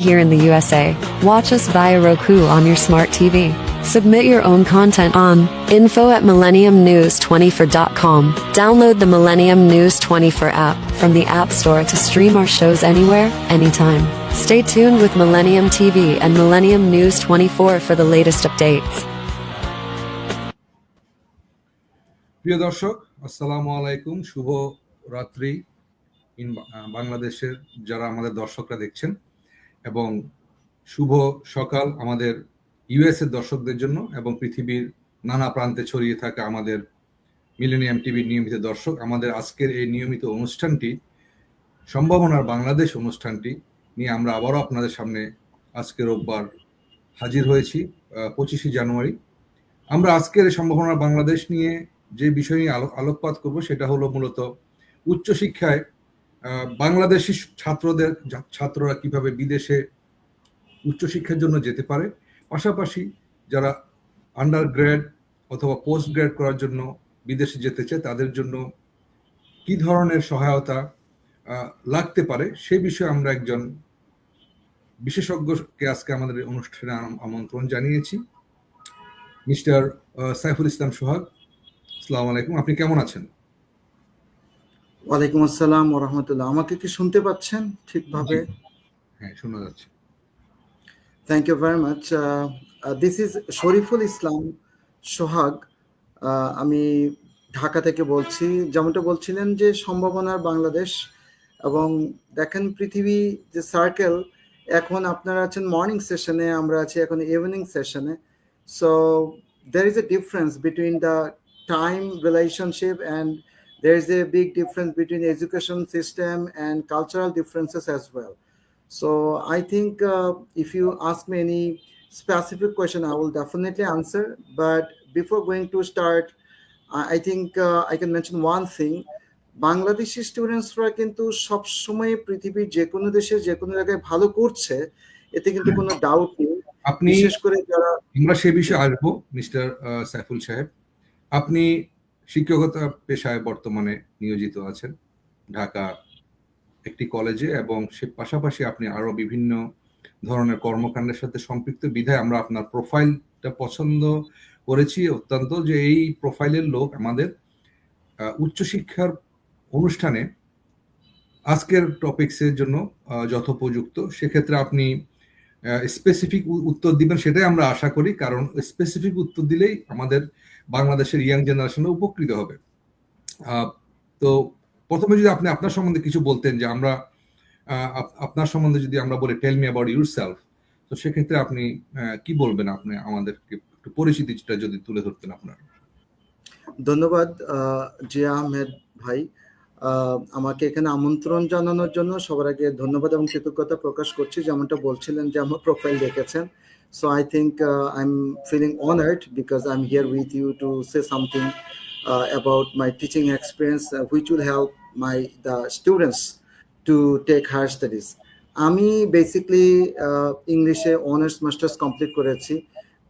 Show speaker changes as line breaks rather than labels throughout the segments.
Here in the USA, watch us via Roku on your smart TV. Submit your own content on info@millenniumnews24.com. Download the Millennium News 24 app from the App Store to stream our shows anywhere, anytime. Stay tuned with Millennium TV and Millennium News 24 for the latest updates.
প্রিয় দর্শক, আসসালামু আলাইকুম। শুভ রাত্রি বাংলাদেশের যারা আমাদের দর্শকরা দেখছেন, এবং শুভ সকাল আমাদের ইউএস এর দর্শকদের জন্য এবং পৃথিবীর নানা প্রান্তে ছড়িয়ে থাকা আমাদের মিলেনিয়াম টিভির নিয়মিত দর্শক। আমাদের আজকের এই নিয়মিত অনুষ্ঠানটি, সম্ভাবনার বাংলাদেশ অনুষ্ঠানটি নিয়ে আমরা আবারও আপনাদের সামনে আজকে রোববার হাজির হয়েছি, 25শে জানুয়ারি। আমরা আজকের সম্ভাবনার বাংলাদেশ নিয়ে যে বিষয় নিয়ে আলোকপাত করব সেটা হলো মূলত উচ্চশিক্ষায় বাংলাদেশি ছাত্ররা কিভাবে বিদেশে উচ্চশিক্ষার জন্য যেতে পারে, পাশাপাশি যারা আন্ডার গ্রেড অথবা পোস্ট গ্রেড করার জন্য বিদেশে যেতে চায় তাদের জন্য কি ধরনের সহায়তা লাগতে পারে সে বিষয়ে আমরা একজন বিশেষজ্ঞকে আজকে আমাদের অনুষ্ঠানে আমন্ত্রণ জানিয়েছি, মিস্টার সাইফুল ইসলাম সোহাগ। আসসালামু আলাইকুম, আপনি কেমন আছেন?
ওয়ালাইকুম আসসালাম ওয়া রাহমাতুল্লাহ। আমাকে কি শুনতে পাচ্ছেন ঠিকভাবে?
হ্যাঁ, শোনা যাচ্ছে।
Thank you very much. This is Shariful Islam Sohag. আমি ঢাকা থেকে বলছি। যেমনটা বলছিলেন যে সম্ভাবনার বাংলাদেশ, এবং দেখেন পৃথিবী যে সার্কেল, এখন আপনারা আছেন মর্নিং সেশনে, আমরা আছি এখন ইভিনিং সেশনে। So there is a difference between the time relationship, and there is a big difference between education system and cultural differences as well. So I think if you ask me any specific question, I will definitely answer. But before going to start, I think I can mention one thing. Bangladeshi স্টুডেন্টসরা কিন্তু সব সময় পৃথিবীর যে কোনো দেশে যে কোনো জায়গায় ভালো করছে, এতে কিন্তু কোনো ডাউট নেই।
আপনি, বিশেষ করে যারা, আমরা সে বিষয়ে আসবো মিস্টার সাইফুল সাহেব। আপনি শিক্ষকতা পেশায় বর্তমানে নিয়োজিত আছেন ঢাকা একটি কলেজে, এবং সে পাশাপাশি আপনি আরো বিভিন্ন ধরনের কর্মকাণ্ডের সাথে সম্পৃক্ত বিধায় আমরা আপনার প্রোফাইলটা পছন্দ করেছি অত্যন্ত, যে এই প্রোফাইলের লোক আমাদের উচ্চশিক্ষার অনুষ্ঠানে আজকের টপিকসের জন্য যথোপযুক্ত। সেক্ষেত্রে আপনি স্পেসিফিক উত্তর দিবেন সেটাই আমরা আশা করি, কারণ স্পেসিফিক উত্তর দিলেই আমাদের বাংলাদেশের ইয়াং জেনারেশন উপকৃত হবে। তো প্রথমে যদি আপনি আপনার সম্বন্ধে কিছু বলতেন, যে আমরা আপনার সম্বন্ধে যদি আমরা বলি টেল মি অ্যাবাউট ইউরসেলফ, তো সেক্ষেত্রে আপনি কি বলবেন? আপনি আমাদেরকে একটু পরিচিতিটা যদি তুলে ধরতেন আপনার।
ধন্যবাদ জিয়া আহমেদ ভাই, আমাকে এখানে আমন্ত্রণ জানানোর জন্য সবার আগে ধন্যবাদ এবং কৃতজ্ঞতা প্রকাশ করছি। যেমনটা বলছিলেন যে আমার প্রোফাইল দেখেছেন, so I think I'm feeling honored because I'm here with you to say something about my teaching experience, which will help the students to take higher studies. আমি বেসিক্যালি ইংলিশে অনার্স মাস্টার্স কমপ্লিট করেছি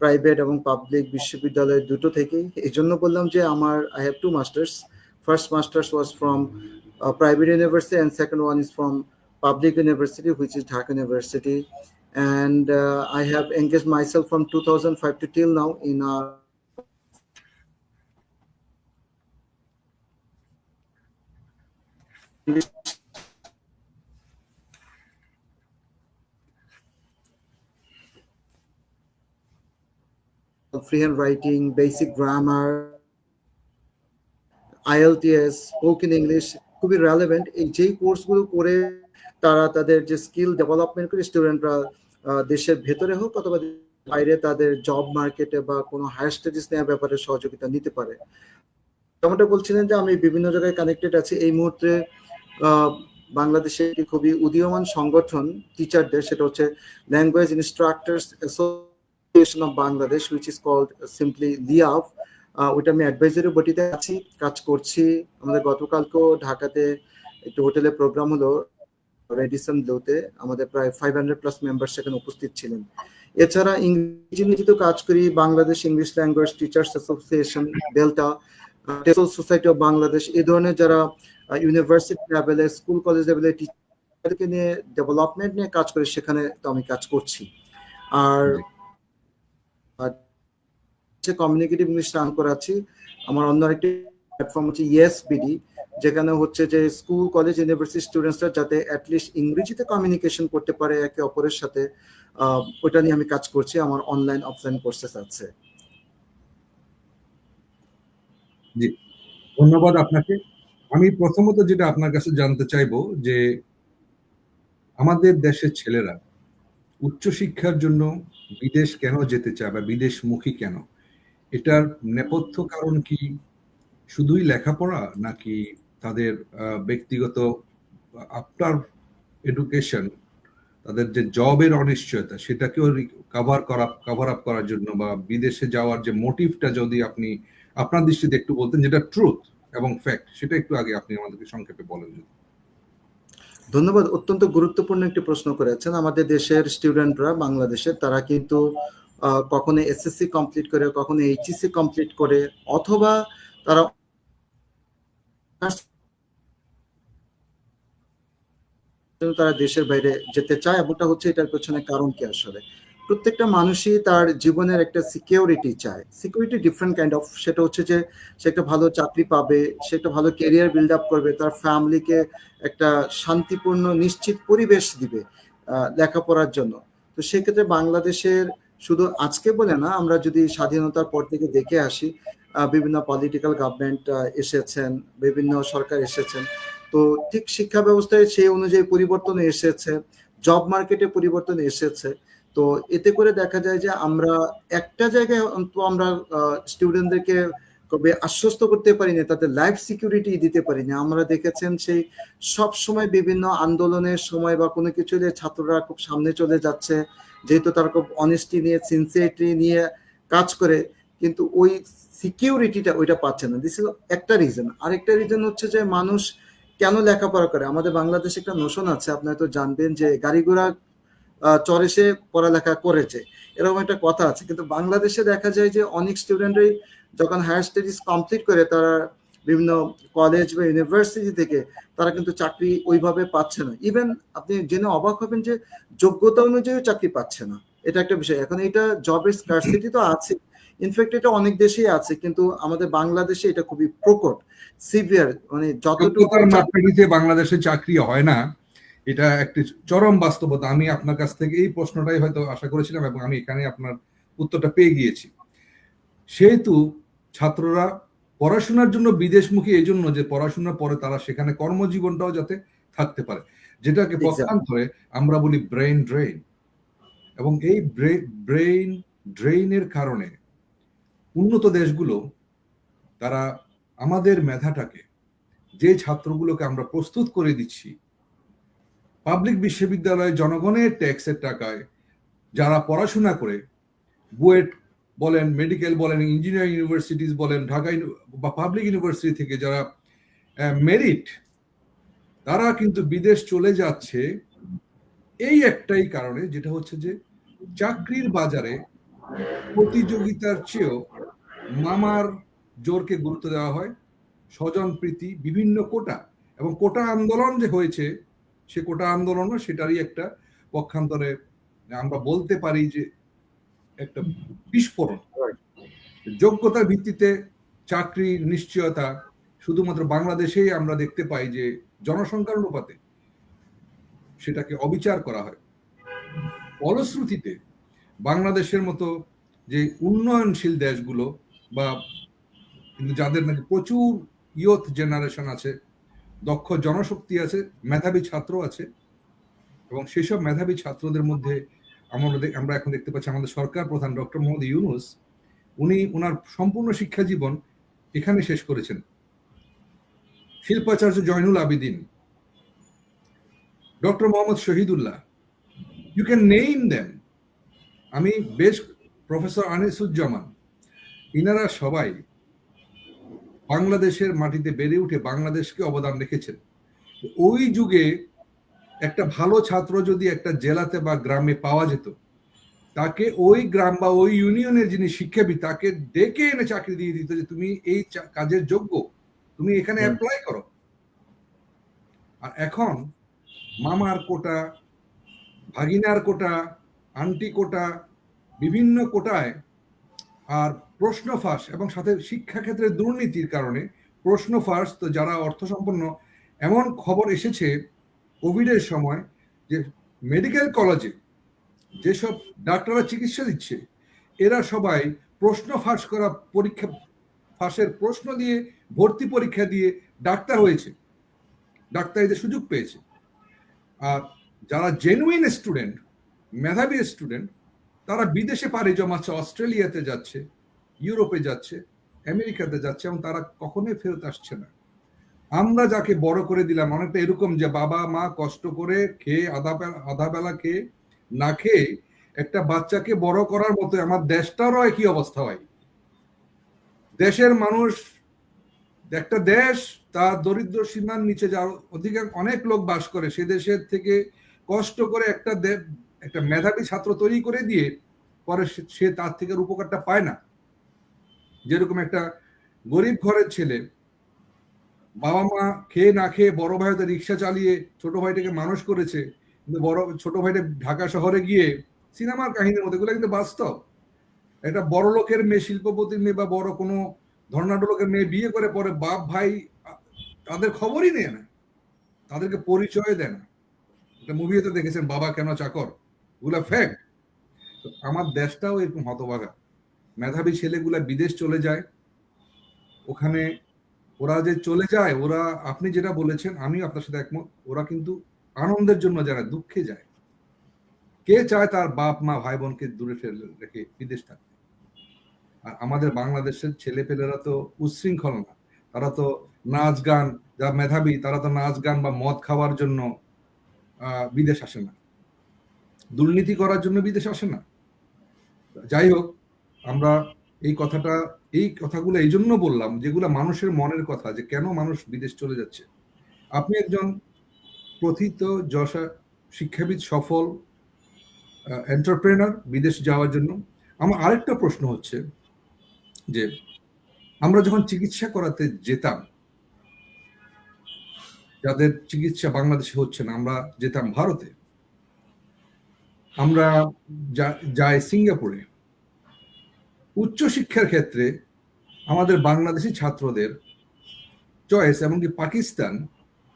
private এবং public বিশ্ববিদ্যালয় দুটো থেকেই। এই জন্য বললাম যে আমার I have two masters. First master's was from private university, and second one is from public university, which is Dhaka University. And I have engaged myself from 2005 to till now in freehand writing, basic grammar, IELTS, spoken English, খুবই relevant. এই যেই কোর্সগুলো করে তারা তাদের যে skill development করে স্টুডেন্টরা দেশের ভেতরে হোক অথবা বাইরে তাদের জব মার্কেটে বা কোনো হায়ার স্টাডিজ নেওয়ার ব্যাপারে সহযোগিতা নিতে পারে। যেমনটা বলছিলেন যে আমি বিভিন্ন জায়গায় কানেক্টেড আছি। এই মুহূর্তে বাংলাদেশে একটি খুবই উদীয়মান সংগঠন টিচারদের, সেটা হচ্ছে language instructors association of Bangladesh, which is called simply LIAB. ওইটা আমি অ্যাডভাইজারি বডিতে আছি, কাজ করছি। আমাদের গতকালকেও ঢাকাতে একটি হোটেলে প্রোগ্রাম হলো রেডিসন ব্লুতে, আমাদের প্রায় 500+ মেম্বার সেখানে উপস্থিত ছিলেন। এছাড়া ইংরেজি নিয়ে কাজ করি Bangladesh English language teachers association, delta, টেসল society of Bangladesh, এই ধরনের যারা ইউনিভার্সিটি লেভেলে, স্কুল কলেজ লেভেলে নিয়ে ডেভেলপমেন্ট নিয়ে কাজ করি, সেখানে তো আমি কাজ করছি। আর
জি।
কমিউনিকেটিভ ইংলিশ রান করাচ্ছি। আমার অন্য আরেকটি প্ল্যাটফর্ম হচ্ছে ইএসবিডি, যেখানে হচ্ছে যে স্কুল কলেজ ইউনিভার্সিটি স্টুডেন্টসরা যাতে অ্যাটলিস্ট ইংরেজিতে কমিউনিকেশন করতে পারে একে অপরের সাথে, ওটা নিয়ে আমি কাজ করছি। আমার অনলাইন অফলাইন কোর্সেস আছে।
জি, ধন্যবাদ আপনাকে। আমি প্রথমত যেটা আপনার কাছে জানতে চাইবো যে আমাদের দেশের ছেলেরা উচ্চশিক্ষার জন্য বিদেশ কেন যেতে চায় বা বিদেশমুখী কেন? এটার নেপথ্য কারণ কি শুধুই লেখাপড়া, নাকি তাদের ব্যক্তিগত আফটার এডুকেশন, তাদের যে জবের অনিশ্চয়তা সেটাকেও কভার আপ করার জন্য, বা বিদেশে যাওয়ার যে মোটিভটা যদি আপনি আপনার দৃষ্টিতে একটু বলতেন, যেটা ট্রুথ এবং ফ্যাক্ট, সেটা একটু আগে আপনি আমাদেরকে সংক্ষেপে বলেন যদি।
ধন্যবাদ। অত্যন্ত গুরুত্বপূর্ণ একটি প্রশ্ন করেছেন। আমাদের দেশের স্টুডেন্টরা, বাংলাদেশের, তারা কিন্তু কখনো এসএসসি কমপ্লিট করে, কখনো এইচএসসি কমপ্লিট করে, অথবা তারা তারা দেশের বাইরে যেতে চায়। এমনটা হচ্ছে, এটার পেছনে কারণ কি? আসলে প্রত্যেকটা মানুষই তার জীবনের একটা সিকিউরিটি চায়। Security different kind of. সেটা হচ্ছে যে সে একটা ভালো চাকরি পাবে, সে একটা ভালো ক্যারিয়ার বিল্ড আপ করবে, তার ফ্যামিলিকে একটা শান্তিপূর্ণ নিশ্চিত পরিবেশ দিবে লেখাপড়ার জন্য। তো সেক্ষেত্রে বাংলাদেশের শুধু আজকে বলে না, আমরা যদি স্বাধীনতার পর থেকে দেখে আসি, বিভিন্ন পলিটিক্যাল গভর্নমেন্ট এসেছেন, বিভিন্ন সরকার এসেছেন, তো ঠিক শিক্ষা ব্যবস্থায় সেই অনুযায়ী পরিবর্তন এসেছে, জব মার্কেটে পরিবর্তন এসেছে। তো এতে করে দেখা যায় যে আমরা একটা জায়গায় অন্তত আমরা স্টুডেন্টদেরকে কবে আশ্বস্ত করতে পারি না, তাদের লাইফ সিকিউরিটি দিতে পারি না। আমরা দেখেছেন সেই সব সময় বিভিন্ন আন্দোলনের সময় বা কোনো কিছু নিয়ে ছাত্ররা খুব সামনে চলে যাচ্ছে, যেহেতু তারা খুব অনেস্টি নিয়ে, সিনসিয়ারিটি নিয়ে কাজ করে, কিন্তু ওই সিকিউরিটিটা ওইটা পাচ্ছে না। দিস ইজ একটা রিজন। আরেকটা রিজন হচ্ছে যে মানুষ কেন লেখাপড়া করে। আমাদের বাংলাদেশে একটা নোশন আছে, আপনি হয়তো জানবেন, যে গাড়ি ঘোড়া চড়ে সে পড়ালেখা করেছে, এরকম একটা কথা আছে। কিন্তু বাংলাদেশে দেখা যায় যে অনেক স্টুডেন্টই যখন হায়ার স্টাডিজ কমপ্লিট করে, তারা বিভিন্ন কলেজ বা ইউনিভার্সিটি থেকে তারা কিন্তু চাকরি ওইভাবে পাচ্ছে না। ইভেন আপনি জেনে অবাক হবেন যে যোগ্যতা অনুযায়ী চাকরি পাচ্ছে না। এটা একটা বিষয়। এখন এটা জবের স্কারসিটি তো আছে, ইনফ্যাক্ট এটা অনেক দেশেই আছে, কিন্তু আমাদের বাংলাদেশে এটা খুবই প্রকট, সিভিয়ার। মানে যতটুকু
যোগ্যতার মাপকাঠিতে বাংলাদেশে চাকরি হয় না, এটা একটি চরম বাস্তবতা। আমি আপনার কাছ থেকে এই প্রশ্নটাই হয়তো আশা করেছিলাম, এবং আমি এখানে আপনার উত্তরটা পেয়ে গিয়েছি। সেহেতু ছাত্ররা পড়াশোনার জন্য বিদেশমুখী এই জন্য যে পড়াশোনার পরে তারা সেখানে কর্মজীবনটাও যাতে থাকতে পারে, যেটাকে পক্ষান্তরে আমরা বলি ব্রেইন ড্রেইন। এবং এই ব্রেইন ড্রেইনের কারণে উন্নত দেশগুলো তারা আমাদের মেধাটাকে, যে ছাত্রগুলোকে আমরা প্রস্তুত করে দিচ্ছি পাবলিক বিশ্ববিদ্যালয়ে জনগণের ট্যাক্সের টাকায়, যারা পড়াশোনা করে বুয়েট বলেন, মেডিকেল বলেন, ইঞ্জিনিয়ারিং ইউনিভার্সিটিজ বলেন, ঢাকা বা পাবলিক ইউনিভার্সিটি থেকে যারা মেরিট, তারা কিন্তু বিদেশ চলে যাচ্ছে এই একটাই কারণে, যেটা হচ্ছে যে চাকরির বাজারে প্রতিযোগিতার চেয়েও মামার জোরকে গুরুত্ব দেওয়া হয়, স্বজন প্রীতি, বিভিন্ন কোটা, এবং কোটা আন্দোলন যে হয়েছে, সে কোটা আন্দোলনও সেটারই একটা পক্ষান্তরে আমরা বলতে পারি যে একটা বিস্ফোরণ। যোগ্যতার ভিত্তিতে চাকরি নিশ্চয়তা শুধুমাত্র বাংলাদেশেই আমরা দেখতে পাই যে জনসংখ্যার অনুপাতে সেটাকে অবিচার করা হয়। ফলশ্রুতিতে বাংলাদেশের মতো যে উন্নয়নশীল দেশগুলো, বা কিন্তু যাদের নাকি প্রচুর ইয়থ জেনারেশন আছে, দক্ষ জনশক্তি আছে, মেধাবী ছাত্র আছে, এবং সেসব মেধাবী ছাত্রদের মধ্যে আমরা এখন দেখতে পাচ্ছি আমাদের সরকার প্রধান ডক্টর মোহাম্মদ ইউনূস, উনি ওনার সম্পূর্ণ শিক্ষা জীবন এখানে শেষ করেছেন। শিল্পাচার্য Zainul Abedin, doctor Muhammad Shahidullah, you can name them. আমি বেশ প্রফেসর আনিসুজ্জামান, ইনারা সবাই বাংলাদেশের মাটিতে বেড়ে উঠে বাংলাদেশকে অবদান রেখেছেন। ওই যুগে একটা ভালো ছাত্র যদি একটা জেলাতে বা গ্রামে পাওয়া যেত, তাকে ওই গ্রাম বা ওই ইউনিয়নের যিনি শিক্ষাবিদ, তাকে ডেকে এনে চাকরি দিয়ে দিত যে তুমি এই কাজের যোগ্য, তুমি এখানে অ্যাপ্লাই করো। আর এখন মামার কোটা, ভাগিনার কোটা, আন্টি কোটা, বিভিন্ন কোটায় আর প্রশ্ন ফাঁস এবং সাথে শিক্ষাক্ষেত্রে দুর্নীতির কারণে প্রশ্ন ফাঁস, তো যারা অর্থ সম্পন্ন, এমন খবর এসেছে কোভিডের সময় যে মেডিকেল কলেজে যেসব ডাক্তাররা চিকিৎসা দিচ্ছে এরা সবাই প্রশ্ন ফাঁস করা পরীক্ষা ফাঁসের প্রশ্ন দিয়ে ভর্তি পরীক্ষা দিয়ে ডাক্তার হয়েছে, ডাক্তারিতে সুযোগ পেয়েছে। আর যারা জেনুইন স্টুডেন্ট, মেধাবী স্টুডেন্ট, তারা বিদেশে পাড়ি জমাচ্ছে, অস্ট্রেলিয়াতে যাচ্ছে, ইউরোপে যাচ্ছে, আমেরিকাতে যাচ্ছে, এবং তারা কখনোই ফেরত আসছে না। আমরা যাকে বড় করে দিলাম অনেকটা এরকম যে বাবা মা কষ্ট করে খেয়ে আধা বেলা খেয়ে না খেয়ে একটা বাচ্চাকে বড় করার মতো আমার দেশটারও একই অবস্থা হয়। দেশের মানুষ, একটা দেশ তার দরিদ্র সীমার নিচে যা অনেক লোক বাস করে, সে দেশের থেকে কষ্ট করে একটা মেধাবী ছাত্র তৈরি করে দিয়ে পরে সে তার থেকে উপকারটা পায় না। যেরকম একটা গরিব ঘরের ছেলে, বাবা মা খেয়ে না খেয়ে বড় ভাই হয়তো রিক্সা চালিয়ে ছোট ভাইটাকে মানুষ করেছে, কিন্তু ছোট ভাইটা ঢাকা শহরে গিয়ে সিনেমার কাহিনীর মধ্যে, এগুলো কিন্তু বাস্তব। একটা বড় লোকের মেয়ে, শিল্পপতির মেয়ে বা বড় কোনো ধর্নাঢ্য লোকের মেয়ে বিয়ে করে পরে বাপ ভাই তাদের খবরই নেয় না, তাদেরকে পরিচয় দেয় না। একটা মুভিতে দেখেছেন বাবা কেন চাকর, ওগুলা ফ্যাক্ট। আমার দেশটাও এরকম হতভাগা। মেধাবী ছেলেগুলা বিদেশ চলে যায়, ওখানে ওরা যে চলে যায়, ওরা আপনি যেটা বলেছেন আমিও আপনার সাথে একমত, ওরা কিন্তু আনন্দের জন্য যায় না, দুঃখে যায়। কে চায় তার বাপ মা ভাই বোনকে দূরে ফেলে রেখে বিদেশ থাকতে? আর আমাদের বাংলাদেশের ছেলেপেলেরা তো উচ্ছৃঙ্খল না, তারা তো নাচ গান, যা মেধাবী তারা তো নাচ গান বা মদ খাওয়ার জন্য বিদেশ আসে না, দুর্নীতি করার জন্য বিদেশ আসে না। যাই হোক, আমরা এই কথাগুলো এই জন্য বললাম যেগুলো মানুষের মনের কথা, যে কেন মানুষ বিদেশ চলে যাচ্ছে। আপনি একজন প্রথিত যশা শিক্ষাবিদ, সফল এন্টারপ্রেনার বিদেশ যাওয়ার জন্য। আমার আরেকটা প্রশ্ন হচ্ছে যে আমরা যখন চিকিৎসা করাতে যেতাম, যাদের চিকিৎসা বাংলাদেশে হচ্ছে না, আমরা যেতাম ভারতে, আমরা যাই সিঙ্গাপুরে। উচ্চশিক্ষার ক্ষেত্রে আমাদের বাংলাদেশি ছাত্রদের চয়েস, এমনকি পাকিস্তান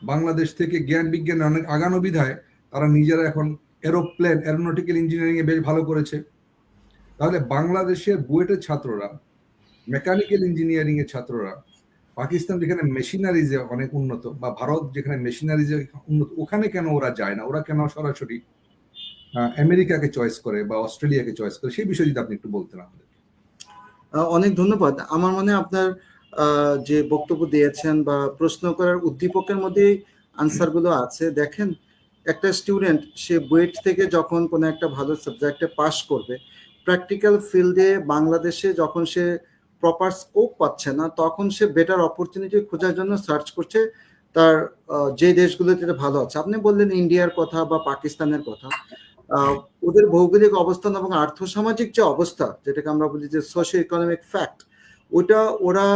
বাংলাদেশ থেকে জ্ঞান বিজ্ঞানে অনেক আগানো বিধায় তারা নিজেরা এখন এরোনটিক্যাল ইঞ্জিনিয়ারিং এ বেশ ভালো করেছে। তাহলে বাংলাদেশের বুয়েটের ছাত্ররা, মেকানিক্যাল ইঞ্জিনিয়ারিং এর ছাত্ররা, পাকিস্তান যেখানে মেশিনারিজে অনেক উন্নত, বা ভারত যেখানে মেশিনারিজে উন্নত, ওখানে কেন ওরা যায় না? ওরা কেন সরাসরি আমেরিকাকে চয়েস করে বা অস্ট্রেলিয়াকে চয়েস করে? সেই বিষয়ে যদি আপনি একটু বলতেন আমাদের।
অনেক ধন্যবাদ। আমার মনে আপনার যে বক্তব্য দিয়েছেন বা প্রশ্ন করার উদ্দীপকের মধ্যেই আনসারগুলো আছে। দেখেন, একটা স্টুডেন্ট সে বুয়েট থেকে যখন কোনো একটা ভালো সাবজেক্টে পাস করবে, প্র্যাকটিক্যাল ফিল্ডে বাংলাদেশে যখন সে প্রপার স্কোপ পাচ্ছে না, তখন সে বেটার অপরচুনিটি খোঁজার জন্য সার্চ করছে তার যে দেশগুলোতে ভালো আছে। আপনি বললেন ইন্ডিয়ার কথা বা পাকিস্তানের কথা। ওদের ভৌগোলিক অবস্থান এবং আর্থসামাজিক যে অবস্থা, যেটাকে আমরা বলি যে সোশিও ইকোনমিক ফ্যাক্ট, ওটা ওরা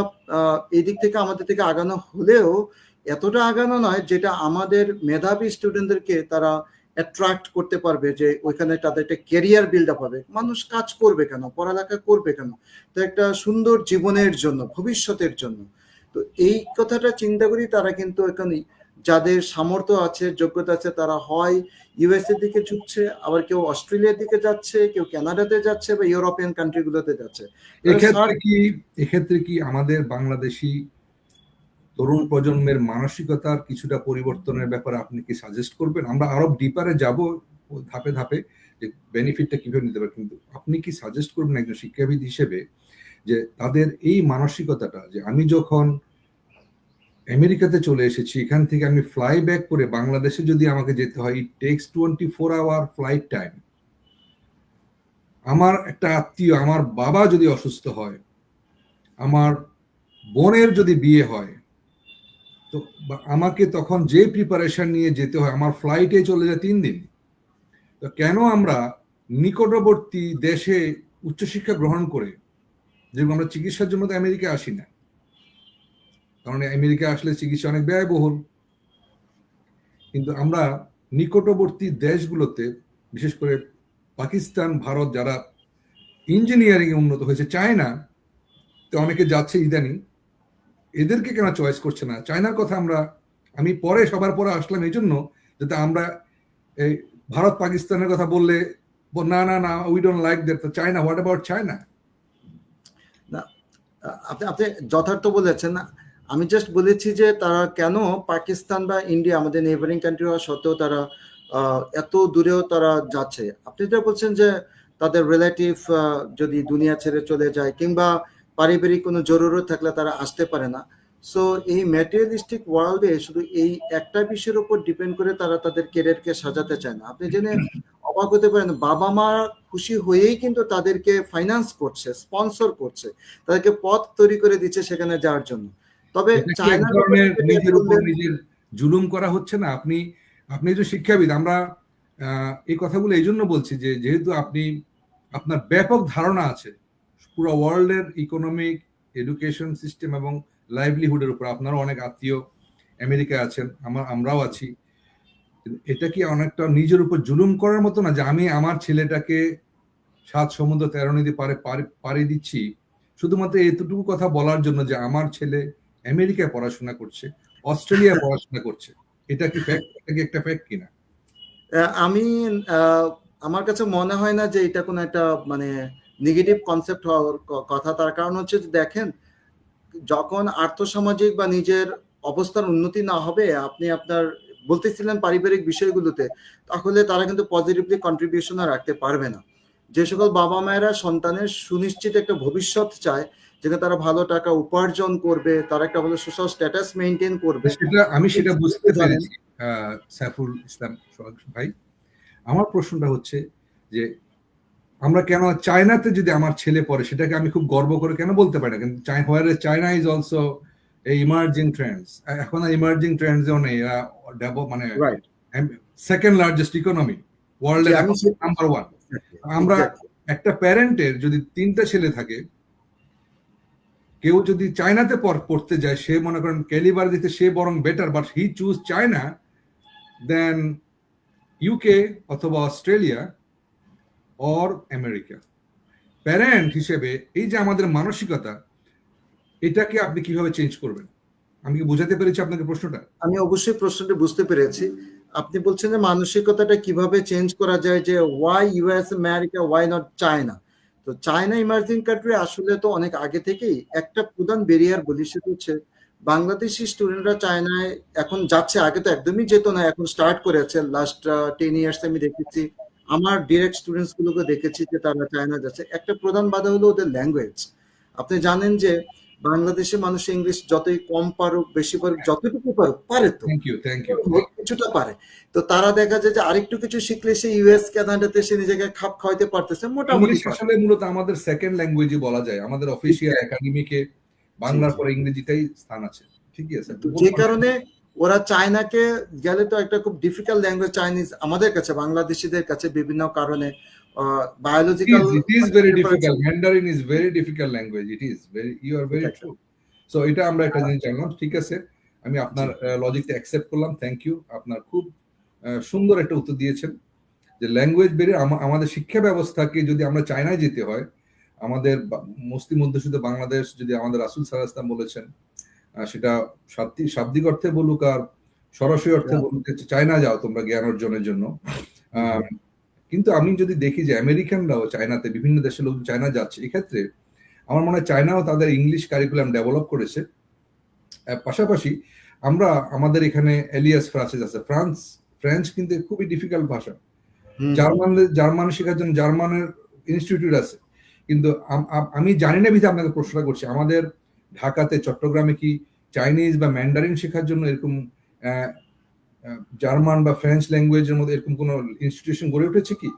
এই দিক থেকে আমাদের থেকে আগানো হলেও এতটা আগানো নয় যেটা আমাদের মেধাবী স্টুডেন্টদেরকে তারা অ্যাট্রাক্ট করতে পারবে, যে ওইখানে তাদের একটা ক্যারিয়ার বিল্ড আপ হবে। মানুষ কাজ করবে কেন, পড়ালেখা করবে কেন? তো একটা সুন্দর জীবনের জন্য, ভবিষ্যতের জন্য। তো এই কথাটা চিন্তা করি তারা কিন্তু এখানে যাদের সামর্থ্য আছে, যোগ্যতা আছে, তারা হয় ইউএস এর দিকে ঝুঁকছে, আবার কেউ অস্ট্রেলিয়ার দিকে যাচ্ছে, কেউ কানাডাতে যাচ্ছে বা ইউরোপিয়ান কান্ট্রিগুলোতে যাচ্ছে।
এক্ষেত্রে কি আমাদের বাংলাদেশি তরুণ প্রজন্মের মানসিকতার কিছুটা পরিবর্তনের ব্যাপারে আপনি কি সাজেস্ট করবেন? আমরা আরো ডিপারে যাব ধাপে ধাপে, যে বেনিফিটটা কিভাবে নিতে পারে, কিন্তু আপনি কি সাজেস্ট করবেন একজন শিক্ষাবিদ হিসেবে যে তাদের এই মানসিকতাটা, যে আমি যখন আমেরিকাতে চলে এসেছি, এখান থেকে আমি ফ্লাই ব্যাক করে বাংলাদেশে যদি আমাকে যেতে হয়, it takes 24 hour flight time. আমার একটা আত্মীয়, আমার বাবা যদি অসুস্থ হয়, আমার বোনের যদি বিয়ে হয়, তো আমাকে তখন যে প্রিপারেশন নিয়ে যেতে হয়, আমার ফ্লাইটে চলে যায় 3 দিন। তো কেন আমরা নিকটবর্তী দেশে উচ্চশিক্ষা গ্রহণ করে, যেরকম আমরা চিকিৎসার জন্য তো আমেরিকা আসি না, কারণ আমেরিকা আসলে চিকিৎসা অনেক ব্যয়বহুল, কিন্তু আমরা নিকটবর্তী দেশগুলোতে, বিশেষ করে পাকিস্তান, ভারত, যারা ইঞ্জিনিয়ারিং এ উন্নত হয়েছে, চায়না তো অনেকে যাচ্ছে ইদানিং, এদেরকে কেন চয়েস করছে না? চায়নার কথা আমি পরে সবার পরে আসলাম এই জন্য, যাতে আমরা এই ভারত পাকিস্তানের কথা বললে না না না, we don't like that, China, what about China?
না, আপনি আপনি যথার্থ বলেছেন। আমি জাস্ট বলেছি যে তারা কেন পাকিস্তান বা ইন্ডিয়া আমাদের নেবারিং কান্ট্রি হওয়া সত্ত্বেও তারা এত দূরেও তারা যাচ্ছে। আপনি যেটা বলছেন যে তাদের রিলেটিভ যদি দুনিয়া ছেড়ে চলে যায় কিংবা পারিবারিক কোনো জরুরত থাকলে তারা আসতে পারে না। সো এই ম্যাটেরিয়ালিস্টিক ওয়ার্ল্ডে শুধু এই একটা বিষয়ের উপর ডিপেন্ড করে তারা তাদের কেরিয়ারকে সাজাতে চায় না। আপনি জেনে অবাক হতে পারেন, বাবা মা খুশি হয়েই কিন্তু তাদেরকে ফাইন্যান্স করছে, স্পন্সর করছে, তাদেরকে পথ তৈরি করে দিচ্ছে সেখানে যাওয়ার জন্য। তবে
এটা কি এক
চায়নার
ধরনের
ব্যাপারে
নিজের উপর
বললেন,
নিজের জুলুম করা হচ্ছে না? আপনি আপনি যে শিক্ষাবিদ, আমরা এই কথাগুলো এই জন্য বলছি যে যেহেতু আপনার ব্যাপক ধারণা আছে পুরো ওয়ার্ল্ডের ইকোনমিক, এডুকেশন সিস্টেম এবং লাইভলিহুডের উপর। আপনারও অনেক আত্মীয় আমেরিকায় আছেন, আমরাও আছি। এটা কি অনেকটা নিজের উপর জুলুম করার মতো না, যে আমি আমার ছেলেটাকে 7 সমুদ্র 13 নদী পাড়ি দিচ্ছি শুধুমাত্র এতটুকু কথা বলার জন্য যে আমার ছেলে আমেরিকায় পড়াশোনা করছে, অস্ট্রেলিয়ায় পড়াশোনা করছে? এটা কি ফ্যাক্ট? এটা কি একটা ফ্যাক্ট কিনা?
আমি আমার কাছে মনে হয় না যে এটা কোনো একটা মানে নেগেটিভ কনসেপ্ট হওয়ার কথা। তার কারণ হচ্ছে যে দেখেন, যখন আর্থসামাজিক বা নিজের অবস্থার উন্নতি না হবে, আপনি আপনার বলতেছিলেন পারিবারিক বিষয়গুলোতে, তাহলে তারা কিন্তু পজিটিভলি কন্ট্রিবিউশনও রাখতে পারবে না। যে সকল বাবা মায়েরা সন্তানের সুনিশ্চিত একটা ভবিষ্যৎ চায়, যেখানে তারা ভালো টাকা উপার্জন করবে, তারা একটা ভালো সোশ্যাল স্ট্যাটাস মেনটেন করবে,
সেটা বুঝতে
জানেন।
পেরেছি সাইফুল ইসলাম ভাই। আমার প্রশ্নটা হচ্ছে যে আমরা কেন চায়নাতে যদি আমার ছেলে পড়ে, সেটাকে আমি খুব গর্ব করে কেন বলতে পারি না? কিন্তু China is also emerging Trends. এখন ইমার্জিং ট্রেন্ডসও নেই, মানে
রাইট।
সেকেন্ড লার্জেস্ট ইকোনমি ওয়ার্ল্ডের,
আমি
নাম্বার 1। আমরা একটা প্যারেন্টের যদি 3টা ছেলে থাকে, কেউ যদি চায়নাতে পড়তে যায়, সে মনে করেন ক্যালিবার দিতে সে বরং better, but he choose China then UK অথবা অস্ট্রেলিয়া অর আমেরিকা। প্যারেন্ট হিসেবে এই যে আমাদের মানসিকতা, এটাকে আপনি কিভাবে চেঞ্জ করবেন? আমি কি বোঝাতে পেরেছি আপনাকে প্রশ্নটা?
আমি অবশ্যই প্রশ্নটি বুঝতে পেরেছি। আপনি বলছেন যে মানসিকতাটা কিভাবে চেঞ্জ করা যায়, যে why US America, why not China. তো চায়না ইমার্জিং কান্ট্রি আসলে তো অনেক আগে থেকেই একটা প্রধান ব্যারিয়ার বলি, সেটা হচ্ছে বাংলাদেশি স্টুডেন্টরা চায়নায় এখন যাচ্ছে। আগে তো একদমই যেত না, এখন স্টার্ট করেছে। লাস্ট 10 ইয়ার্স আমি দেখেছি, আমার ডিরেক্ট স্টুডেন্টস গুলোকে দেখেছি যে তারা চায়না যাচ্ছে। একটা প্রধান বাধা হলো ওদের ল্যাঙ্গুয়েজ। আপনি জানেন যে বাংলাদেশের মানুষ ইংলিশ যতই কম পারুক বেশি পারুক, যতটুকু পারুক পারে, তো
থ্যাংক ইউ।
কিছুটা পারে। তো তারা দেখা যায় যে আরেকটু কিছু শিখলে সে ইউএস কানাডাতে সে নিজেকে খাপ খাওয়াইতে পারতেছে মোটামুটি।
ইংলিশ আসলে মূলত আমাদের সেকেন্ড ল্যাঙ্গুয়েজই বলা যায়। আমাদের অফিসিয়াল একাডেমিকে বাংলার পরে ইংরেজিটাই স্থান আছে। ঠিকই আছে।
যে কারণে ওরা চায়নাকে গেলে তো একটা খুব ডিফিকাল্ট ল্যাঙ্গুয়েজ চাইনিজ আমাদের কাছে, বাংলাদেশিদের কাছে বিভিন্ন কারণে biological.
It is very difficult. Mandarin is very difficult language. It is very, you are very true. So এটা আমরা একটা জিনিস জানলাম। ঠিক আছে, আমি আপনার লজিকটা অ্যাকসেপ্ট করলাম। Thank you. আপনার খুব সুন্দর একটা উত্তর দিয়েছেন যে ল্যাঙ্গুয়েজ ব্যারিয়ার। আমাদের শিক্ষা ব্যবস্থাকে যদি আমরা চায়নায় যেতে হয়, আমাদের মুসলিম অধ্যুষিত বাংলাদেশ, যদি আমাদের রাসূল সাল্লাল্লাহু আলাইহি ওয়াসাল্লাম বলেছেন, সেটা শাব্দিক অর্থে বলুক আর সরাসরি অর্থে বলুক, চায়না যাও তোমরা জ্ঞান অর্জনের জন্য। কিন্তু আমি যদি দেখি যে আমেরিকানরাও চায়নাতে, বিভিন্ন দেশের লোক চায়না যাচ্ছে, এক্ষেত্রে আমার মনে হয় চায়নাও তাদের ইংলিশ কারিকুলাম ডেভেলপ করেছে। পাশাপাশি আমরা আমাদের এখানে এলিয়াস ফ্রান্সিস আছে, ফ্রেঞ্চ কিন্তু খুবই ডিফিকাল্ট ভাষা। জার্মান শেখার জন্য জার্মানের ইনস্টিটিউট আছে। কিন্তু আমি জানি না বিধে আপনাকে প্রশ্নটা করছি, আমাদের ঢাকাতে, চট্টগ্রামে কি চাইনিজ বা ম্যান্ডারিন শেখার জন্য এরকম জার্মান বা ফ্রেঞ্চ ল্যাঙ্গুয়েজের মধ্যে এরকম কোন ইনস্টিটিউশন গড়ে উঠেছে কি?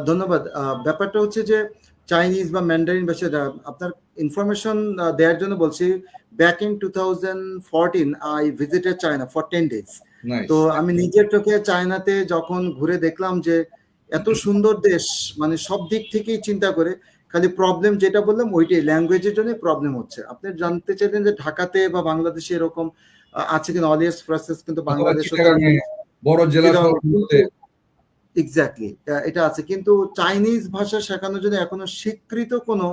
ধন্যবাদ। ব্যাপারটা হচ্ছে যে চাইনিজ বা ম্যান্ডারিন ভাষা, আপনার ইনফরমেশন দেওয়ার জন্য বলছি, back in 2014 I visited China for 10 days। তো আমি নিজের চোখে চায়নাতে যখন ঘুরে দেখলাম যে এত সুন্দর দেশ, মানে সব দিক থেকেই চিন্তা করে, খালি প্রবলেম যেটা বললাম ওইটাই, ল্যাঙ্গুয়েজের জন্য প্রবলেম হচ্ছে। আপনি জানতে চাইলেন যে ঢাকাতে বা বাংলাদেশে এরকম আছে কিনা? অলিয়াস ফ্রান্সিস কিন্তু বাংলাদেশে
বড় জেলা
যেটা
শহরগুলোতে
এক্স্যাক্টলি এটা আছে, কিন্তু চাইনিজ ভাষা শেখানোর জন্য এখনো স্বীকৃত কোনো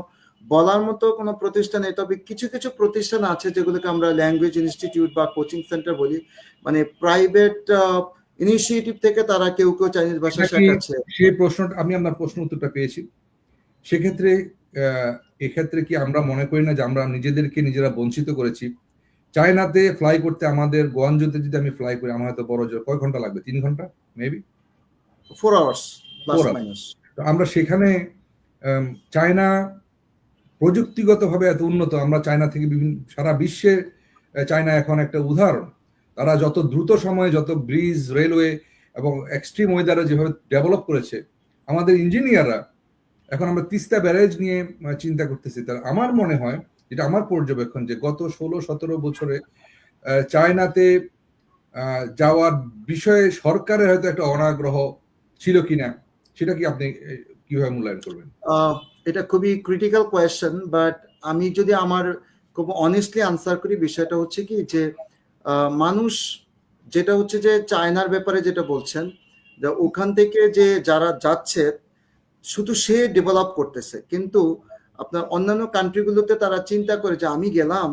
বলার মতো কোনো প্রতিষ্ঠান নেই। তবে কিছু কিছু প্রতিষ্ঠান আছে যেগুলোকে আমরা ল্যাঙ্গুয়েজ ইনস্টিটিউট বা কোচিং সেন্টার বলি, মানে প্রাইভেট ইনিশিয়েটিভ থেকে তারা কেউ কেউ চাইনিজ ভাষা
এটা কি
শেখাচ্ছে।
সেই প্রশ্নটা, আমি আপনার প্রশ্ন উত্তরটা পেয়েছি। সেক্ষেত্রে এক্ষেত্রে কি আমরা মনে করি না যে আমরা নিজেদেরকে নিজেরা বঞ্চিত করেছি? চায়নাতে ফ্লাই করতে আমাদের গোয়ানজোতে যদি আমি ফ্লাই করি, আমার হয়তো বড় জোর কয় ঘন্টা লাগবে? 3 ঘন্টা maybe,
4 hours plus
4 hours.
Minus.
তো আমরা সেখানে চায়না প্রযুক্তিগতভাবে এত উন্নত, আমরা চায়না থেকে বিভিন্ন সারা বিশ্বে চায়না এখন একটা উদাহরণ। তারা যত দ্রুত সময়ে যত ব্রিজ, রেলওয়ে এবং এক্সট্রিম ওয়েদারে যেভাবে ডেভেলপ করেছে, আমাদের ইঞ্জিনিয়াররা এখন আমরা তিস্তা ব্যারেজ নিয়ে চিন্তা করতেছি। তার আমার মনে হয়, যেটা আমার পর্যবেক্ষণ, যে গত 16-17 বছরে চায়নাতে যাওয়ার বিষয়ে সরকারের হয়তো একটা অনাগ্রহ ছিল কিনা, সেটা কি আপনি কিভাবে মূল্যায়ন করবেন?
এটা খুবই ক্রিটিক্যাল কোয়েশ্চেন, বাট আমি যদি আমার খুব অনেস্টলি আনসার করি, বিষয়টা হচ্ছে কি যে মানুষ যেটা হচ্ছে যে চায়নার ব্যাপারে যেটা বলছেন, যে ওখান থেকে যে যারা যাচ্ছে শুধু সে ডেভেলপ করতেছে, কিন্তু আপনার অন্যান্য কান্ট্রিগুলোতে তারা চিন্তা করে যে আমি গেলাম,